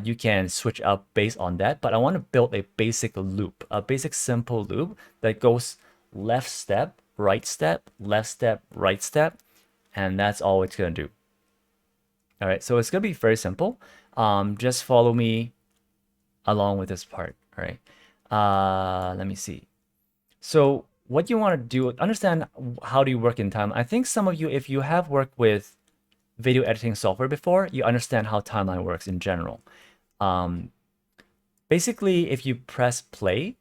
you can switch up based on that. But I want to build a basic loop, a basic simple loop that goes left step, right step, left step, right step, and that's all it's gonna do. All right, so it's gonna be very simple. Just follow me along with this part. All right, let me see. So what you want to do, understand how do you work in time. I think some of you, if you have worked with video editing software before, you understand how timeline works in general. Basically, if you press play,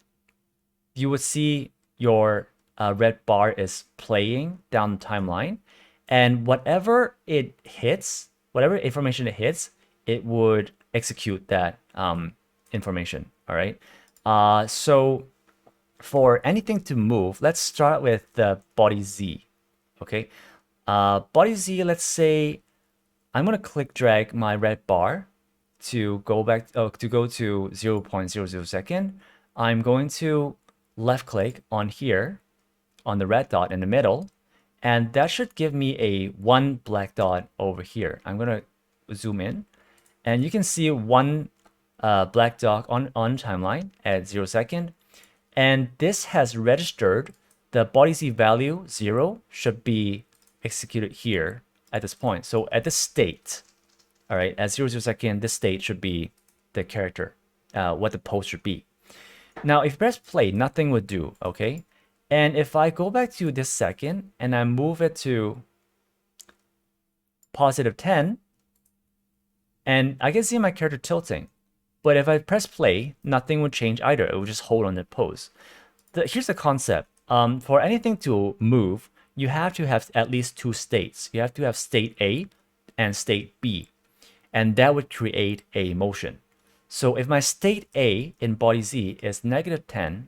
you would see your red bar is playing down the timeline, and whatever it hits, whatever information it hits, it would execute that information. All right. So for anything to move, let's start with the body Z. Okay. Body Z, let's say I'm gonna click drag my red bar to go back to go to 0.00 second. I'm going to left click on here on the red dot in the middle, and that should give me a one black dot over here. I'm gonna zoom in, and you can see one black dot on timeline at 0 second, and this has registered the body Z value 0 should be executed here at this point. So at this state, all right, at 0, 0 second, this state should be the character, what the pose should be. Now, if you press play, nothing would do, okay? And if I go back to this second and I move it to +10, and I can see my character tilting. But if I press play, nothing would change either. It would just hold on the pose. Here's the concept. For anything to move, you have to have at least two states. You have to have state A and state B, and that would create a motion. So if my state A in body Z is -10,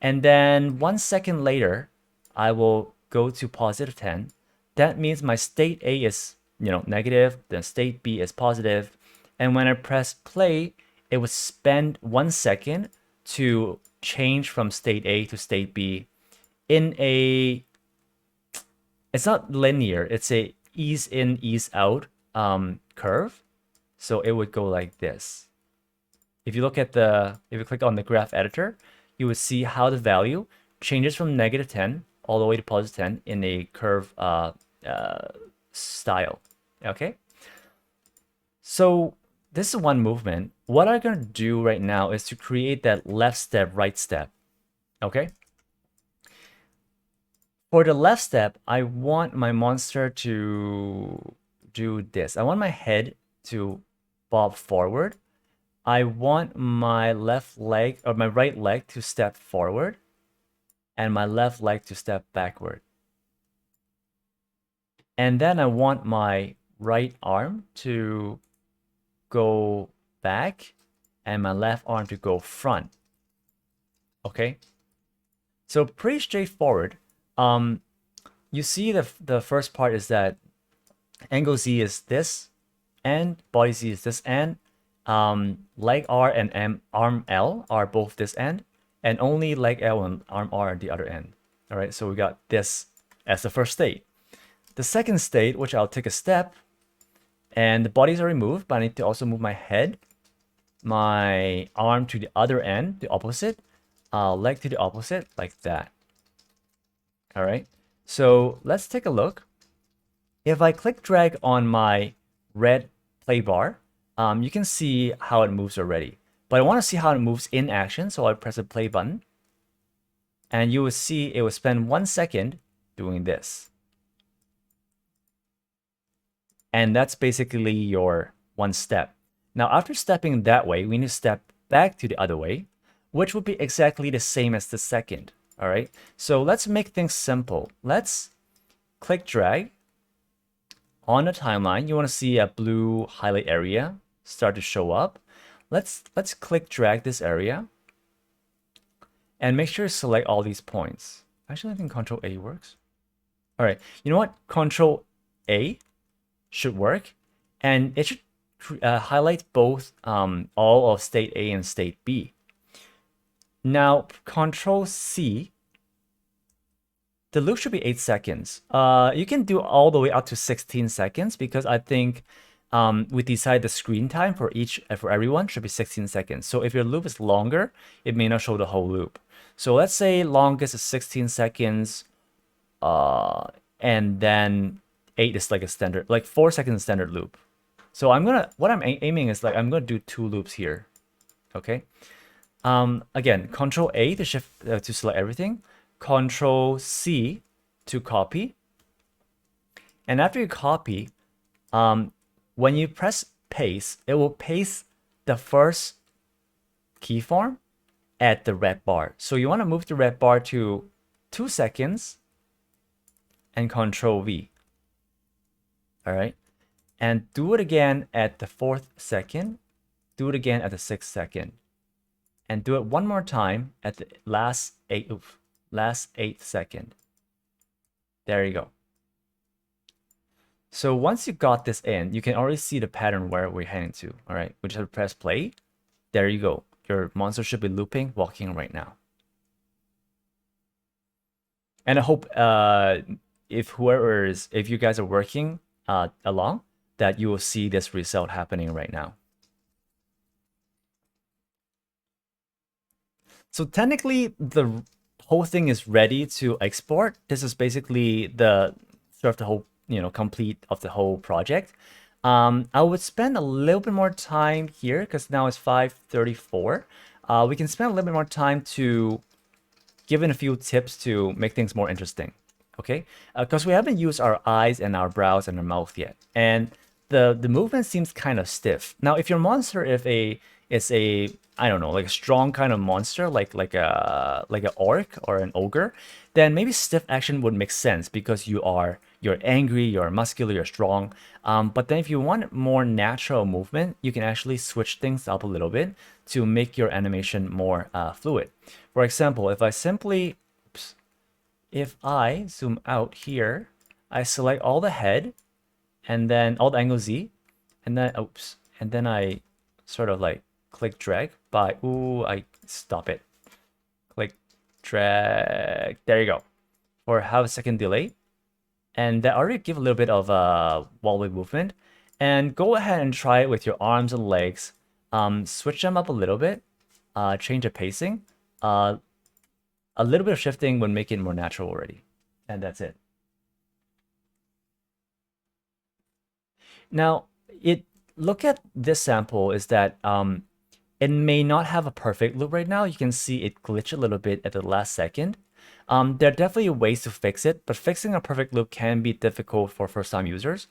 and then 1 second later, I will go to +10, that means my state A is negative, then state B is positive, and when I press play, it would spend 1 second to change from state A to state B in a, it's not linear, it's a ease in, ease out curve. So it would go like this. If you look at if you click on the graph editor, you would see how the value changes from -10 all the way to +10 in a curve style. Okay. So this is one movement. What I'm going to do right now is to create that left step, right step. Okay. For the left step, I want my monster to do this. I want my head to bob forward. I want my left leg or my right leg to step forward and my left leg to step backward. And then I want my right arm to go back and my left arm to go front. Okay. So pretty straightforward. You see the first part is that angle Z is this end, body Z is this end, leg R and arm L are both this end, and only leg L and arm R are the other end. All right, so we got this as the first state. The second state, which I'll take a step, and the bodies are removed, but I need to also move my head, my arm to the other end, the opposite, leg to the opposite, like that. All right, so let's take a look. If I click drag on my red play bar, you can see how it moves already. But I want to see how it moves in action, so I press the play button. And you will see it will spend 1 second doing this. And that's basically your one step. Now, after stepping that way, we need to step back to the other way, which would be exactly the same as the second. All right, so let's make things simple. Let's click drag on the timeline. You want to see a blue highlight area. start to show up. Let's click drag this area and make sure to select all these points. Actually, I think Control A works. All right, you know what? Control A should work, and it should highlight both all of state A and state B. Now, Control C, the loop should be 8 seconds. You can do all the way up to 16 seconds because I think we decide the screen time for everyone should be 16 seconds. So if your loop is longer, it may not show the whole loop. So let's say longest is 16 seconds, and then 8 is like a standard, like 4 seconds standard loop. So what I'm aiming is like I'm gonna do 2 loops here. Okay. Again, Control A to shift to select everything. Control C to copy. And after you copy, when you press paste, it will paste the first keyform at the red bar. So you want to move the red bar to 2 seconds and Control V. All right. And do it again at the 4th second. Do it again at the 6th second. And do it one more time at the last 8th second. There you go. So once you got this in, you can already see the pattern where we're heading to. All right, we just have to press play. There you go. Your monster should be looping, walking right now. And I hope if you guys are working along, that you will see this result happening right now. So technically, the whole thing is ready to export. This is basically the sort of the whole, complete of the whole project. I would spend a little bit more time here because now it's 5:34. We can spend a little bit more time to give in a few tips to make things more interesting. Okay, because we haven't used our eyes and our brows and our mouth yet, and the movement seems kind of stiff. Now, if your monster is a I don't know, like a strong kind of monster, like an orc or an ogre, then maybe stiff action would make sense because you're angry, you're muscular, you're strong. But then if you want more natural movement, you can actually switch things up a little bit to make your animation more fluid. For example, if I zoom out here, I select all the head and then all the angle Z, and then I sort of like click drag by, I stop it. Click drag, there you go. For half a second delay. And that already give a little bit of wall movement. And go ahead and try it with your arms and legs. Switch them up a little bit. Change the pacing. A little bit of shifting would make it more natural already. And that's it. Now, look at this sample is that it may not have a perfect loop right now. You can see it glitch a little bit at the last second. There are definitely ways to fix it, but fixing a perfect loop can be difficult for first-time users.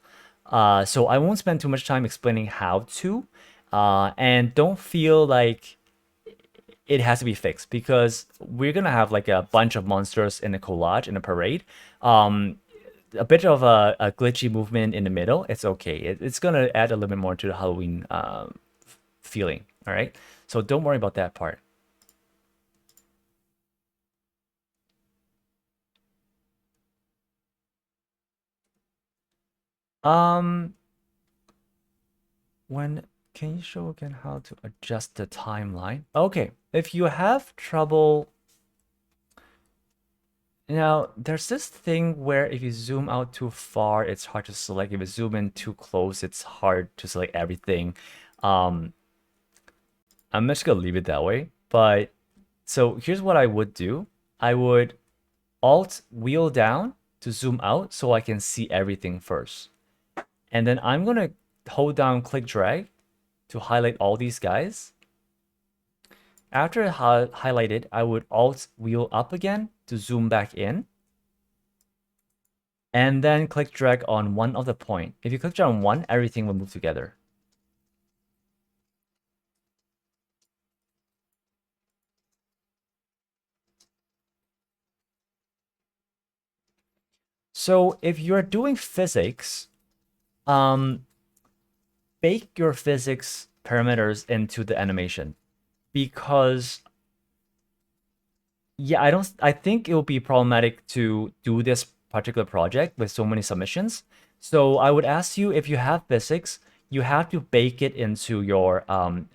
So I won't spend too much time explaining how to, and don't feel like it has to be fixed because we're gonna have like a bunch of monsters in a collage, in a parade. A bit of a glitchy movement in the middle, it's okay. It's gonna add a little bit more to the Halloween feeling, all right? So don't worry about that part. Can you show again how to adjust the timeline? Okay, if you have trouble, now there's this thing where if you zoom out too far, it's hard to select. If you zoom in too close, it's hard to select everything. I'm just gonna leave it that way. But so here's what I would do. I would Alt wheel down to zoom out so I can see everything first. And then I'm gonna hold down click drag to highlight all these guys. After highlighted, I would Alt wheel up again to zoom back in. And then click drag on one of the point. If you click drag on one, everything will move together. So if you're doing physics, bake your physics parameters into the animation, because yeah, I think it will be problematic to do this particular project with so many submissions. So I would ask you, if you have physics, you have to bake it into your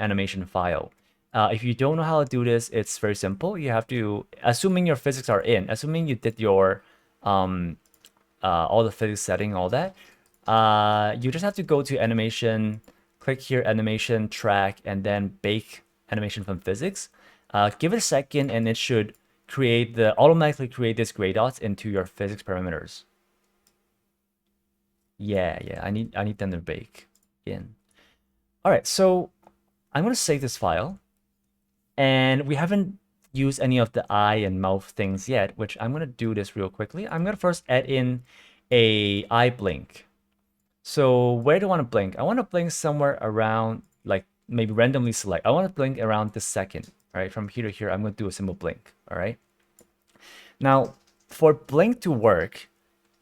animation file. If you don't know how to do this, it's very simple. You have to, assuming your physics are in, assuming you did your all the physics setting, all that, you just have to go to animation, click here, animation track, and then bake animation from physics. Give it a second, and it should automatically create this gray dots into your physics parameters. Yeah, I need them to bake in. All right, so I'm gonna save this file, and we haven't used any of the eye and mouth things yet, which I'm gonna do this real quickly. I'm gonna first add in a eye blink. So where do I want to blink? I want to blink somewhere around, like maybe randomly select. I want to blink around the second, all right? From here to here, I'm going to do a simple blink, all right? Now, for blink to work,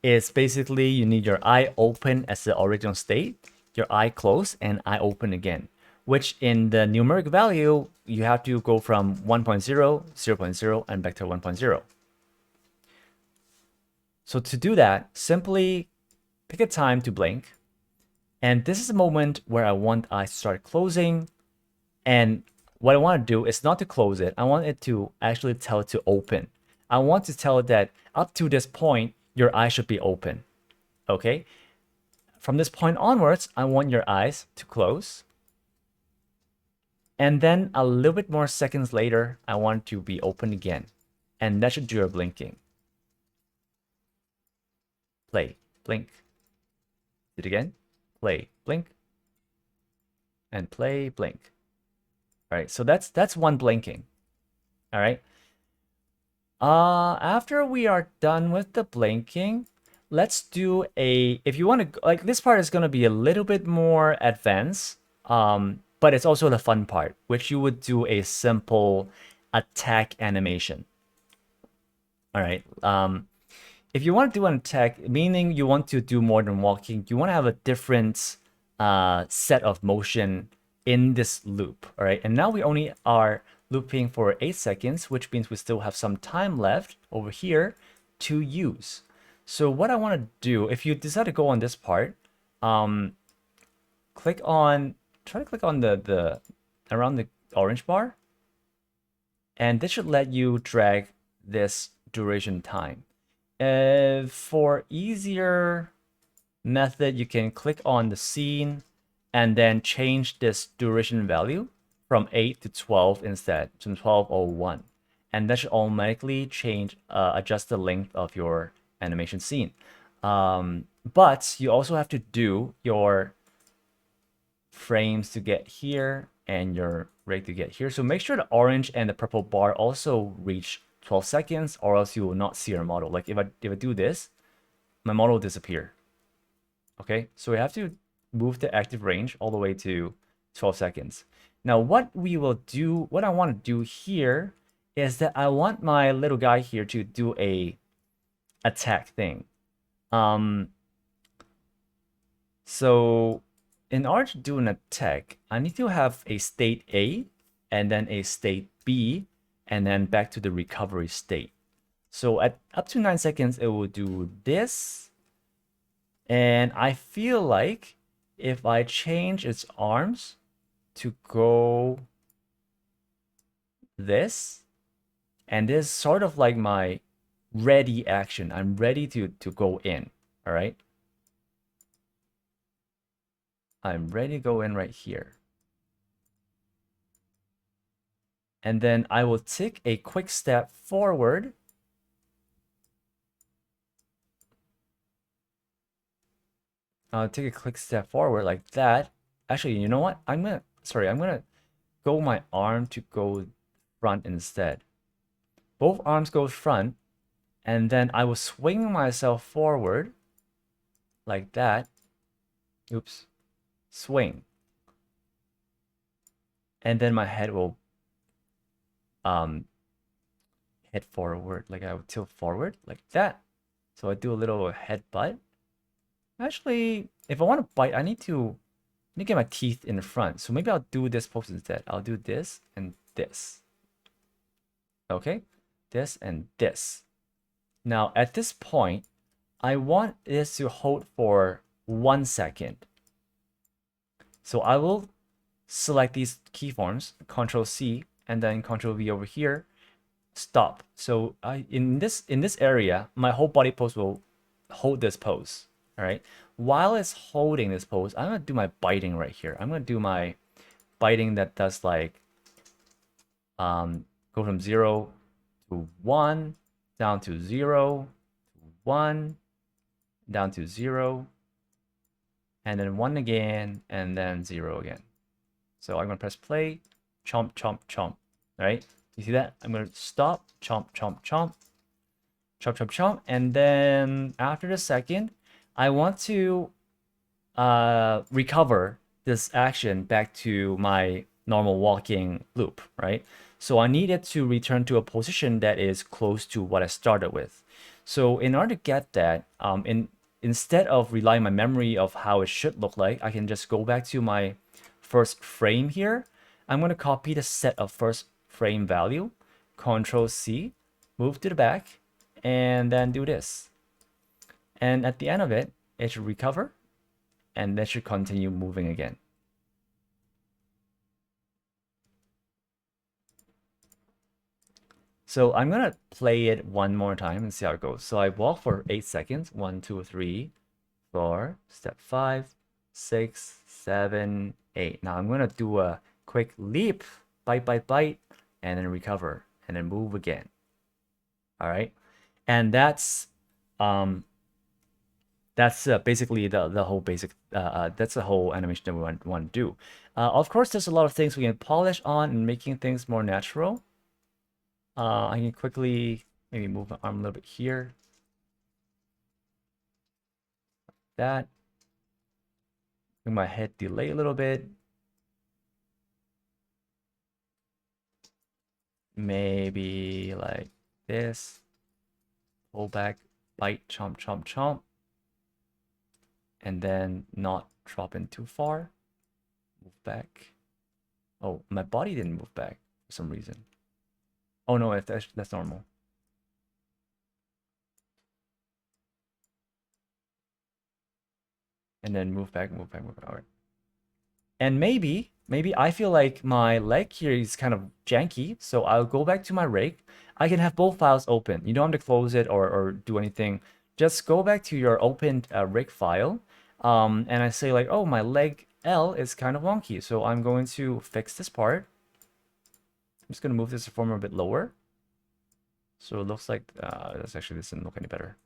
it's basically you need your eye open as the original state, your eye closed, and eye open again, which in the numeric value, you have to go from 1.0, 0.0, and back to 1.0. So to do that, simply pick a time to blink. And this is a moment where I want eyes to start closing. And what I want to do is not to close it. I want it to actually tell it to open. I want to tell it that up to this point, your eyes should be open. Okay? From this point onwards, I want your eyes to close. And then a little bit more seconds later, I want to be open again. And that should do your blinking. Play, blink. Do it again. Play, blink. And play, blink. All right, so that's one blinking. All right. After we are done with the blinking, let's do if you want to, like, this part is going to be a little bit more advanced, but it's also the fun part, which you would do a simple attack animation. All right. If you want to do an attack, meaning you want to do more than walking, you want to have a different set of motion in this loop. All right. And now we only are looping for 8 seconds, which means we still have some time left over here to use. So what I want to do, if you decide to go on this part, try to click on the around the orange bar, and this should let you drag this duration time. For easier method, you can click on the scene and then change this duration value from 8 to 12 instead, to 12:01. And that should automatically adjust the length of your animation scene. But you also have to do your frames to get here and your rate to get here. So make sure the orange and the purple bar also reach 12 seconds, or else you will not see your model. Like if I do this, my model will disappear. Okay, so we have to move the active range all the way to 12 seconds. Now what I want to do here is that I want my little guy here to do a attack thing. So in order to do an attack, I need to have a state A and then a state B and then back to the recovery state. So at up to 9 seconds, it will do this. And I feel like if I change its arms to go this, and this is sort of like my ready action. I'm ready to go in, all right? I'm ready to go in right here. And then I will take a quick step forward. I'll take a quick step forward like that. Actually, you know what? I'm gonna go my arm to go front instead. Both arms go front, and then I will swing myself forward like that. Oops. Swing. And then my head will head forward, like I would tilt forward like that. So I do a little head butt. Actually, if I want to bite, I need to me get my teeth in the front. So maybe I'll do this pose instead. I'll do this and this. Okay, this and this. Now at this point, I want this to hold for 1 second. So I will select these keyforms, Control C, and then Control V over here. Stop. So in this area, my whole body pose will hold this pose. All right. While it's holding this pose, I'm gonna do my biting right here. I'm gonna do my biting that does like go from 0 to 1, down to 0, 1, down to 0, and then 1 again, and then 0 again. So I'm gonna press play, chomp, chomp, chomp. All right. You see that? I'm gonna stop, chomp, chomp, chomp, chomp, chomp, chomp, and then after the second, I want to recover this action back to my normal walking loop, right? So I need it to return to a position that is close to what I started with. So in order to get that, instead of relying my memory of how it should look like, I can just go back to my first frame here. I'm going to copy the set of first frame value, Control C, move to the back, and then do this. And at the end of it, it should recover, and that should continue moving again. So I'm gonna play it one more time and see how it goes. So I walk for 8 seconds. 1, 2, 3, 4, step 5, 6, 7, 8. Now I'm gonna do a quick leap, bite, bite, bite, and then recover, and then move again. All right, and that's basically the whole basic. That's the whole animation that we want to do. Of course, there's a lot of things we can polish on and making things more natural. I can quickly maybe move my arm a little bit here. That. Make my head delay a little bit. Maybe like this. Pull back, bite, chomp, chomp, chomp. And then not drop in too far. Move back. Oh, my body didn't move back for some reason. Oh no, that's normal. And then move back, move back, move back. All right. And maybe I feel like my leg here is kind of janky, so I'll go back to my rig. I can have both files open. You don't have to close it or do anything. Just go back to your opened rig file. And I say like, oh, my leg L is kind of wonky, so I'm going to fix this part. I'm just going to move this deformer a bit lower. So it looks like this actually doesn't look any better.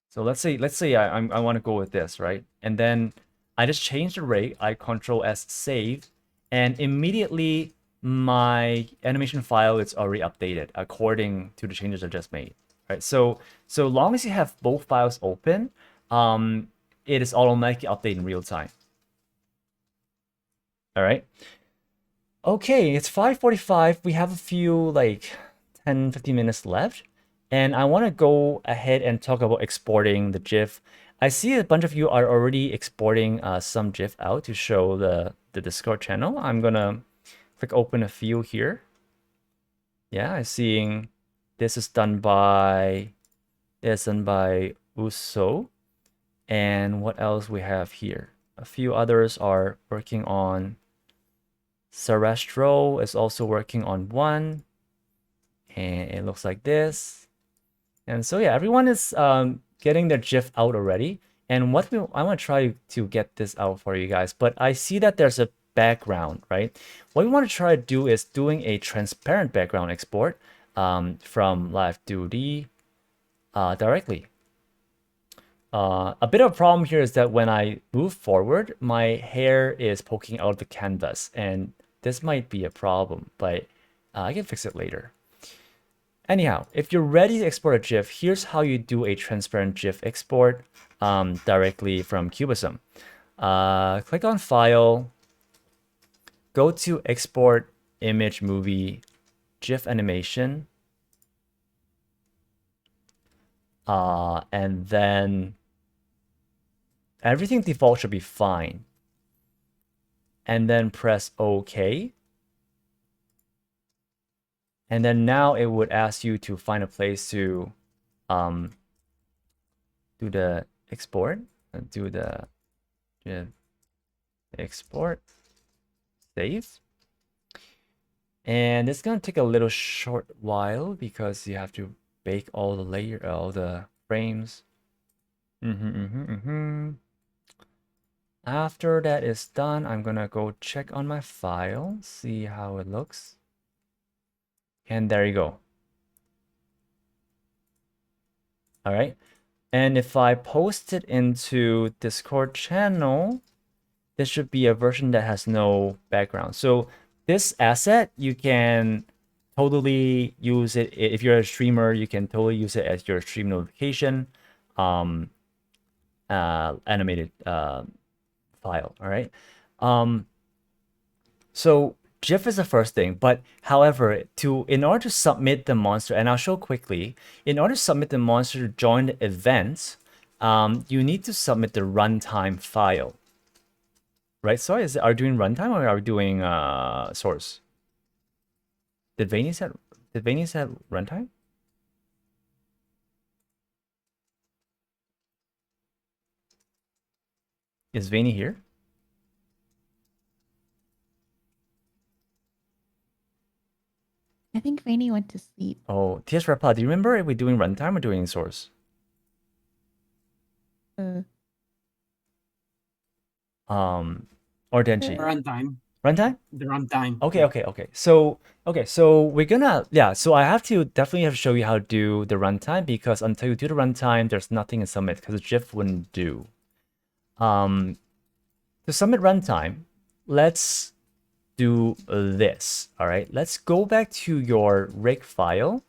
So let's say I want to go with this, right? And then I just change the rate. I Control S save, and immediately my animation file is already updated according to the changes I just made. Right? So long as you have both files open, it is automatically updated in real time. All right. Okay, it's 5:45. We have a few like 10, 15 minutes left. And I want to go ahead and talk about exporting the GIF. I see a bunch of you are already exporting some GIF out to show the Discord channel. I'm gonna click open a few here. Yeah, I'm seeing this is done by Uso. And what else we have here? A few others are working on. Sarastro is also working on one. And it looks like this. And so yeah, everyone is getting their GIF out already. And I want to try to get this out for you guys, but I see that there's a background, right? What we want to try to do is doing a transparent background export from Live2D directly. A bit of a problem here is that when I move forward, my hair is poking out of the canvas, and this might be a problem, but I can fix it later. Anyhow, if you're ready to export a GIF, here's how you do a transparent GIF export directly from Cubism. Click on File, go to Export image, movie, GIF animation, and then everything default should be fine. And then press OK. And then now it would ask you to find a place to do the export, do the export, save. And it's gonna take a little short while because you have to bake all the frames. After that is done, I'm gonna go check on my file, see how it looks. And there you go. All right. And if I post it into Discord channel, this should be a version that has no background. So this asset, you can totally use it. If you're a streamer, you can totally use it as your stream notification animated file. All right. So GIF is the first thing, but however, in order to submit the monster, and I'll show quickly, in order to submit the monster to join the event, you need to submit the runtime file. Right? So are we doing runtime or are we doing source? Did Vaney set runtime? Is Vaney here? I think Vaney went to sleep. Oh, TS Repa, do you remember if we're doing runtime or doing source? Or Denji? Runtime. Runtime? The runtime. Okay. So we're gonna, so I have to definitely show you how to do the runtime, because until you do the runtime, there's nothing to submit because GIF wouldn't do. To submit runtime, let's do this. All right, let's go back to your rig file.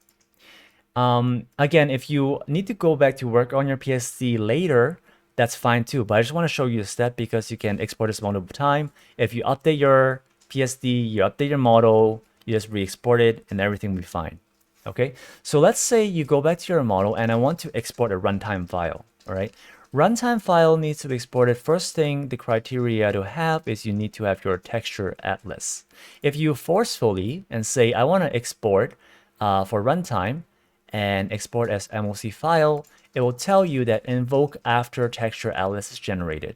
Again, if you need to go back to work on your PSD later, that's fine too. But I just want to show you a step because you can export this multiple times. If you update your PSD, you update your model, you just re-export it and everything will be fine. Okay, so let's say you go back to your model and I want to export a runtime file. All right, runtime file needs to be exported. First thing, the criteria to have is you need to have your texture atlas. If you forcefully and say, I want to export for runtime and export as MOC file, it will tell you that invoke after texture atlas is generated.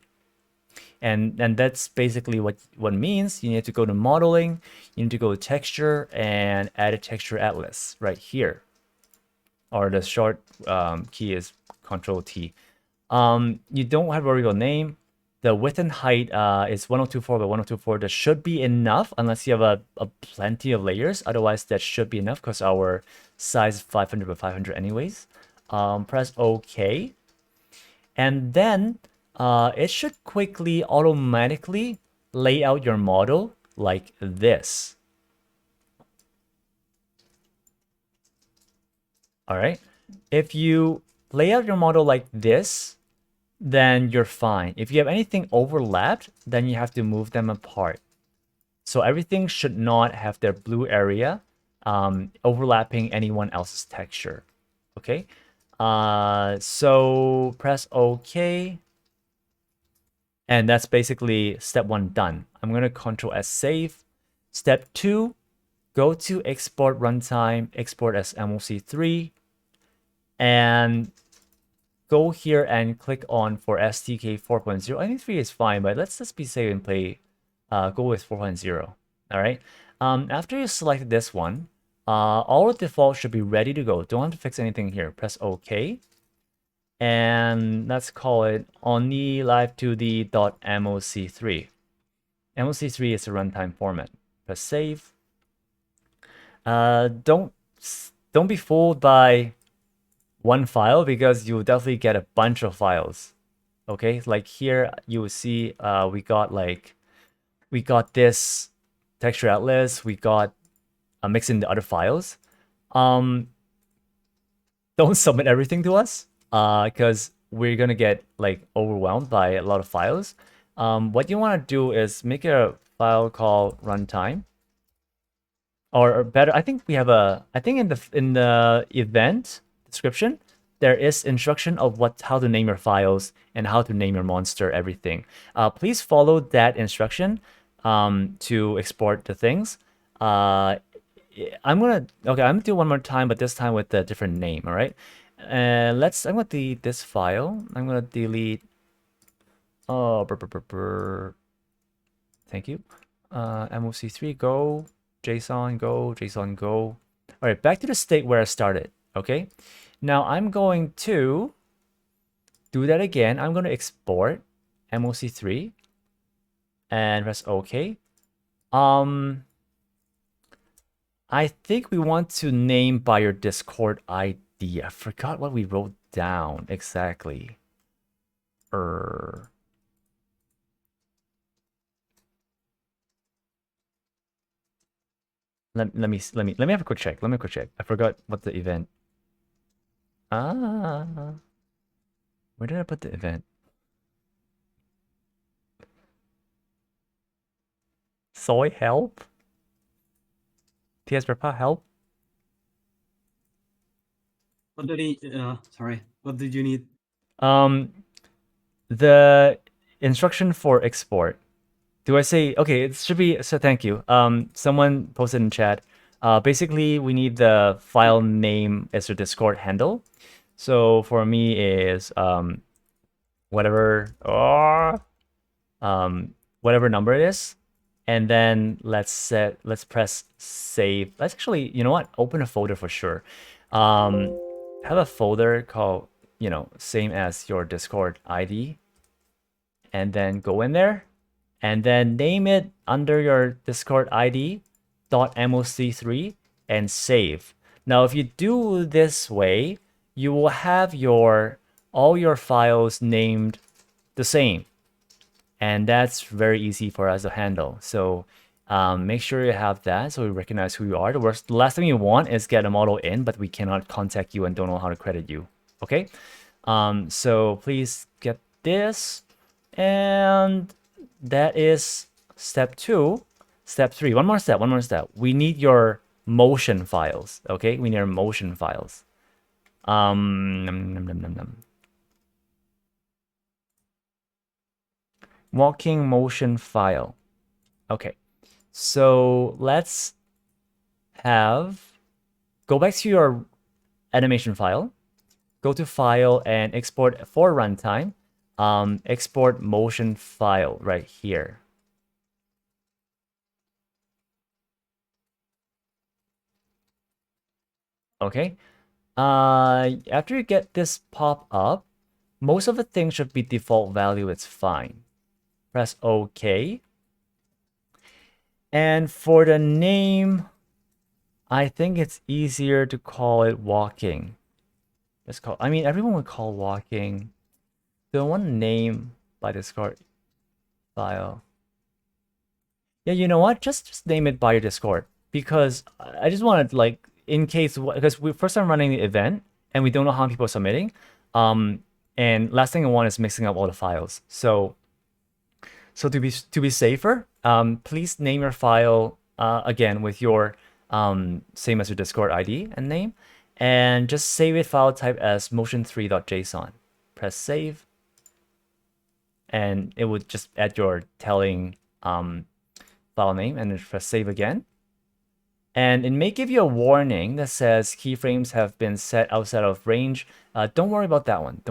And that's basically what it means. You need to go to modeling, you need to go to texture and add a texture atlas right here. Or the short key is Control T. You don't have to worry about name. The width and height is 1024 by 1024. That should be enough unless you have a plenty of layers. Otherwise, that should be enough because our size is 500 by 500 anyways. Press OK. And then it should quickly automatically lay out your model like this. All right. If you lay out your model like this, then you're fine. If you have anything overlapped, then you have to move them apart. So everything should not have their blue area overlapping anyone else's texture. Okay. So press OK. And that's basically step 1 done. I'm going to Control S save. Step 2, go to export runtime, export as MOC3, and go here and click on for STK 4.0. I think 3 is fine, but let's just be safe and go with 4.0. All right. After you select this one, all the defaults should be ready to go. Don't have to fix anything here. Press OK. And let's call it only Live2D.moc3. MOC3 is the runtime format. Press save. Don't be fooled by one file because you'll definitely get a bunch of files. Okay, like here you will see we got this texture atlas, we got a mix in the other files. Don't submit everything to us because we're gonna get like overwhelmed by a lot of files. What you want to do is make a file called runtime. or better, I think we have I think in the event description, there is instruction of how to name your files and how to name your monster, everything. Please follow that instruction to export the things. I'm gonna do one more time, but this time with a different name, all right? I'm gonna delete this file. I'm gonna delete, oh, thank you. MOC3, go, JSON, go, JSON, go. All right, back to the state where I started, okay? Now I'm going to do that again. I'm going to export MOC3 and press OK. I think we want to name by your Discord ID. I forgot what we wrote down exactly. Let me have a quick check. Let me quick check. I forgot what the event. Where did I put the event? Soy help? TS Prepa help? What did he? Sorry. What did you need? The instruction for export. Do I say okay? It should be so. Thank you. Someone posted in chat. Basically, we need the file name as your Discord handle. So for me is whatever whatever number it is, and then let's press save. Let's actually, you know what? Open a folder for sure. Have a folder called, same as your Discord ID, and then go in there, and then name it under your Discord ID .moc3 and save. Now, if you do this way, you will have all your files named the same, and that's very easy for us to handle. So make sure you have that so we recognize who you are. The last thing you want is get a model in, but we cannot contact you and don't know how to credit you. Okay? So please get this. And that is step 2. Step 3. One more step. We need your motion files. Okay? We need our motion files. Walking motion file. Okay. So let's go back to your animation file, go to file and export for runtime, export motion file right here. Okay. After you get this pop up, most of the things should be default value. It's fine. Press OK. And for the name, I think it's easier to call it walking. I mean, everyone would call walking. Don't want to name by Discord file. Yeah, you know what? Just name it by your Discord, because I just want to, like, in case, because we first time running the event and we don't know how many people are submitting. And last thing I want is mixing up all the files. So to be safer, please name your file again with your same as your Discord ID and name, and just save it file type as motion3.json. Press save, and it would just add your telling file name, and then press save again. And it may give you a warning that says keyframes have been set outside of range. Don't worry about that one.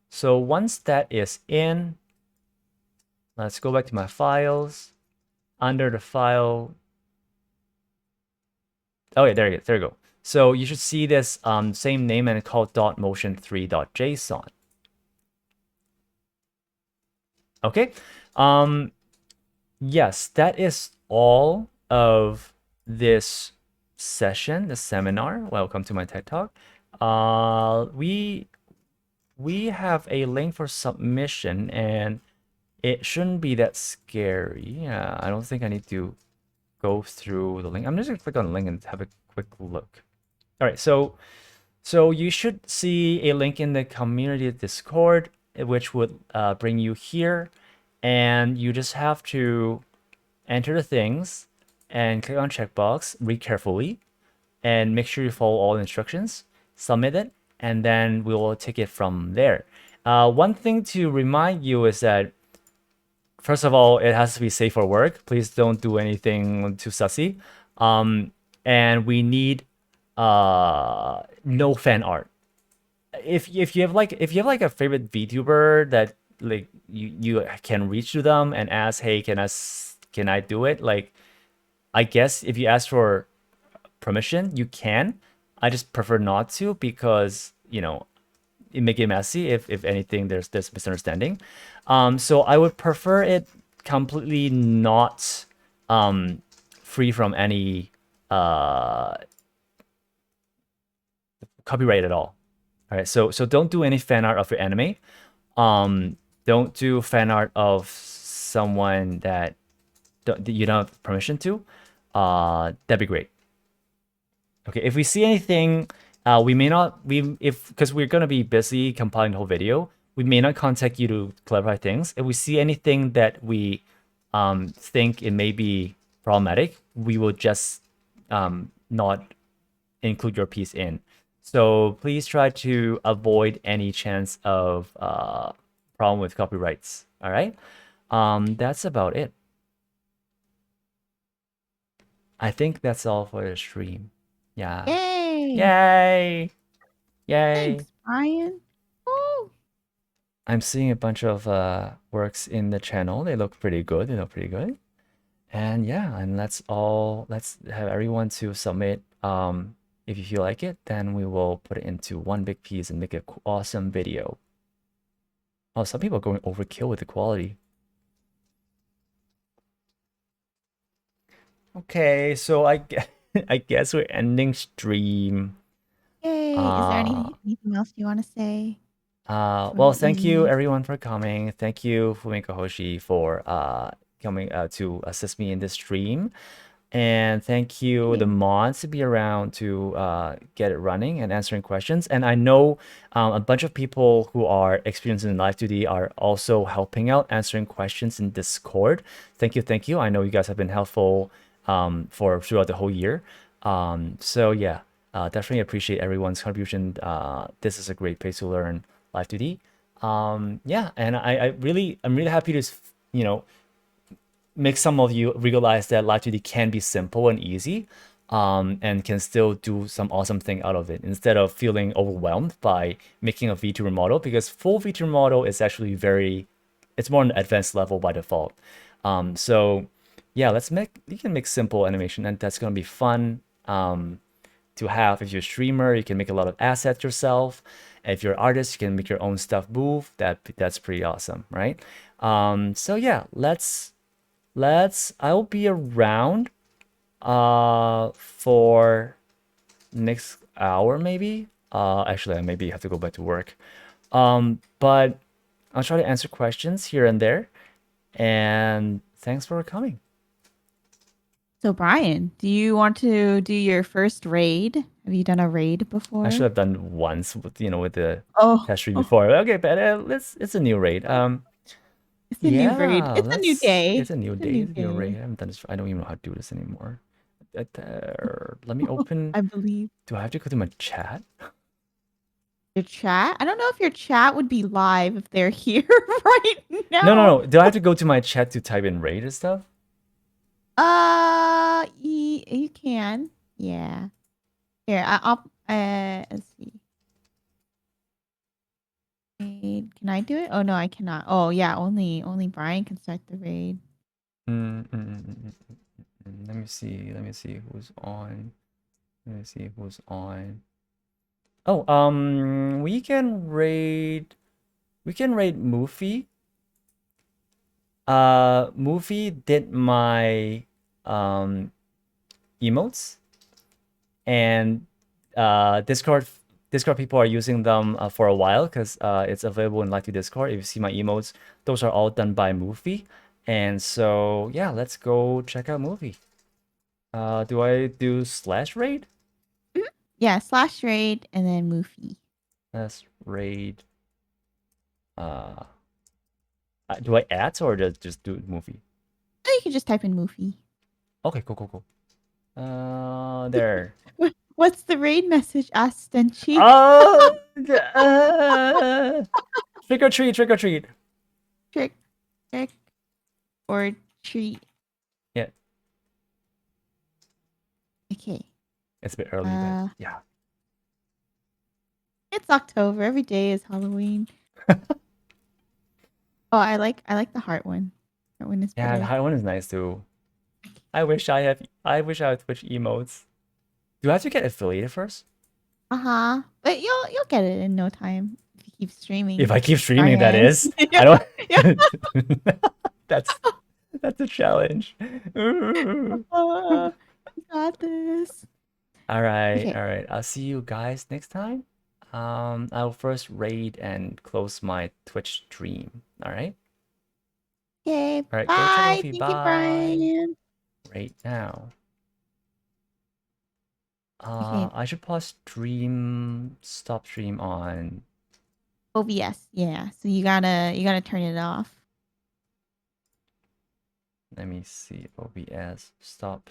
So once that is in, let's go back to my files. Under the file, oh yeah, there you go. So you should see this same name, and it's called .motion3.json. Okay. Yes, that is all of this session, the seminar. Welcome to my TED Talk. We have a link for submission, and it shouldn't be that scary. I don't think I need to go through the link. I'm just gonna click on the link and have a quick look. All right, so you should see a link in the community Discord, which would bring you here, and you just have to enter the things and click on checkbox, read carefully, and make sure you follow all the instructions, submit it, and then we will take it from there. One thing to remind you is that, first of all, it has to be safe for work. Please don't do anything too sussy. And we need no fan art. If you have like a favorite VTuber that like you can reach to them and ask, hey, can I do it? Like, I guess if you ask for permission, you can. I just prefer not to because, you know, it make it messy if anything there's this misunderstanding. So I would prefer it completely not free from any copyright at all. All right, so don't do any fan art of your anime. Don't do fan art of someone that you don't have permission to. That'd be great. Okay, if we see anything, we may not, because we're gonna be busy compiling the whole video, we may not contact you to clarify things. If we see anything that we think it may be problematic, we will just not include your piece in. So please try to avoid any chance of problem with copyrights. All right, that's about it. I think that's all for the stream. Yeah. Yay! Yay! Yay! Thanks, Brian. Oh, I'm seeing a bunch of works in the channel. They look pretty good. And yeah, and let's have everyone to submit. If you feel like it, then we will put it into one big piece and make an awesome video. Oh, some people are going overkill with the quality. Okay, so I guess we're ending stream. yay! Is there anything else you want to say? Well, thank you everyone for coming. Thank you, Fumiko Hoshi, for coming to assist me in this stream. And thank you, the mods, to be around to get it running and answering questions. And I know a bunch of people who are experienced in Live2D are also helping out, answering questions in Discord. Thank you. I know you guys have been helpful for throughout the whole year. So yeah, definitely appreciate everyone's contribution. This is a great place to learn Live2D. Yeah, and I'm really happy to, you know, make some of you realize that Live2D can be simple and easy, and can still do some awesome thing out of it instead of feeling overwhelmed by making a VTuber model, because full VTuber model is actually it's more on the advanced level by default. So yeah, you can make simple animation, and that's gonna be fun to have. If you're a streamer, you can make a lot of assets yourself. If you're an artist, you can make your own stuff move. That's pretty awesome, right? So yeah, I'll be around for next hour maybe. Actually, I maybe have to go back to work. But I'll try to answer questions here and there. And thanks for coming. So, Brian, do you want to do your first raid? Have you done a raid before? I should have done once with the Oh, test stream before. Okay, but it's a new raid. it's a new raid. It's a new day. It's a new day. It's a new raid. I haven't done this. I don't even know how to do this anymore. Let me open. I believe. Do I have to go to my chat? Your chat? I don't know if your chat would be live if they're here right now. No. Do I have to go to my chat to type in raid and stuff? You can. Yeah. Here, I'll let's see. Raid. Can I do it? Oh no, I cannot. Oh yeah, only Brian can start the raid. Let me see who's on. Oh, we can raid Moofy. Moofy did my emotes, and Discord people are using them for a while because it's available in Live2D Discord. If you see my emotes, those are all done by Moofy. And so yeah, let's go check out Moofy. Do I do /raid? Yeah, /raid and then Moofy. /raid. Do I add or just do Moofy? Oh, you can just type in Moofy. Okay, cool. There. What's the raid message? Asked Stenchy. Oh, trick or treat, trick or treat. Trick or treat. Yeah, Okay. it's a bit early, but yeah. It's October. Every day is Halloween. Oh, I like the heart one. Heart one is Yeah, the better. high one is nice too. I wish I had Twitch emotes. Do I have to get affiliated first? But you'll get it in no time if you keep streaming. If I keep streaming, that beforehand. is. I don't. That's a challenge. You got this. All right, Okay. all right. I'll see you guys next time. I'll first raid and close my Twitch stream. All right. Okay. All right. Go check Bye. Kofi. Thank you, Bye. Brian. Right now. Okay. I should pause stream. Stop stream on. OBS. Yeah. So you gotta turn it off. Let me see. OBS. Stop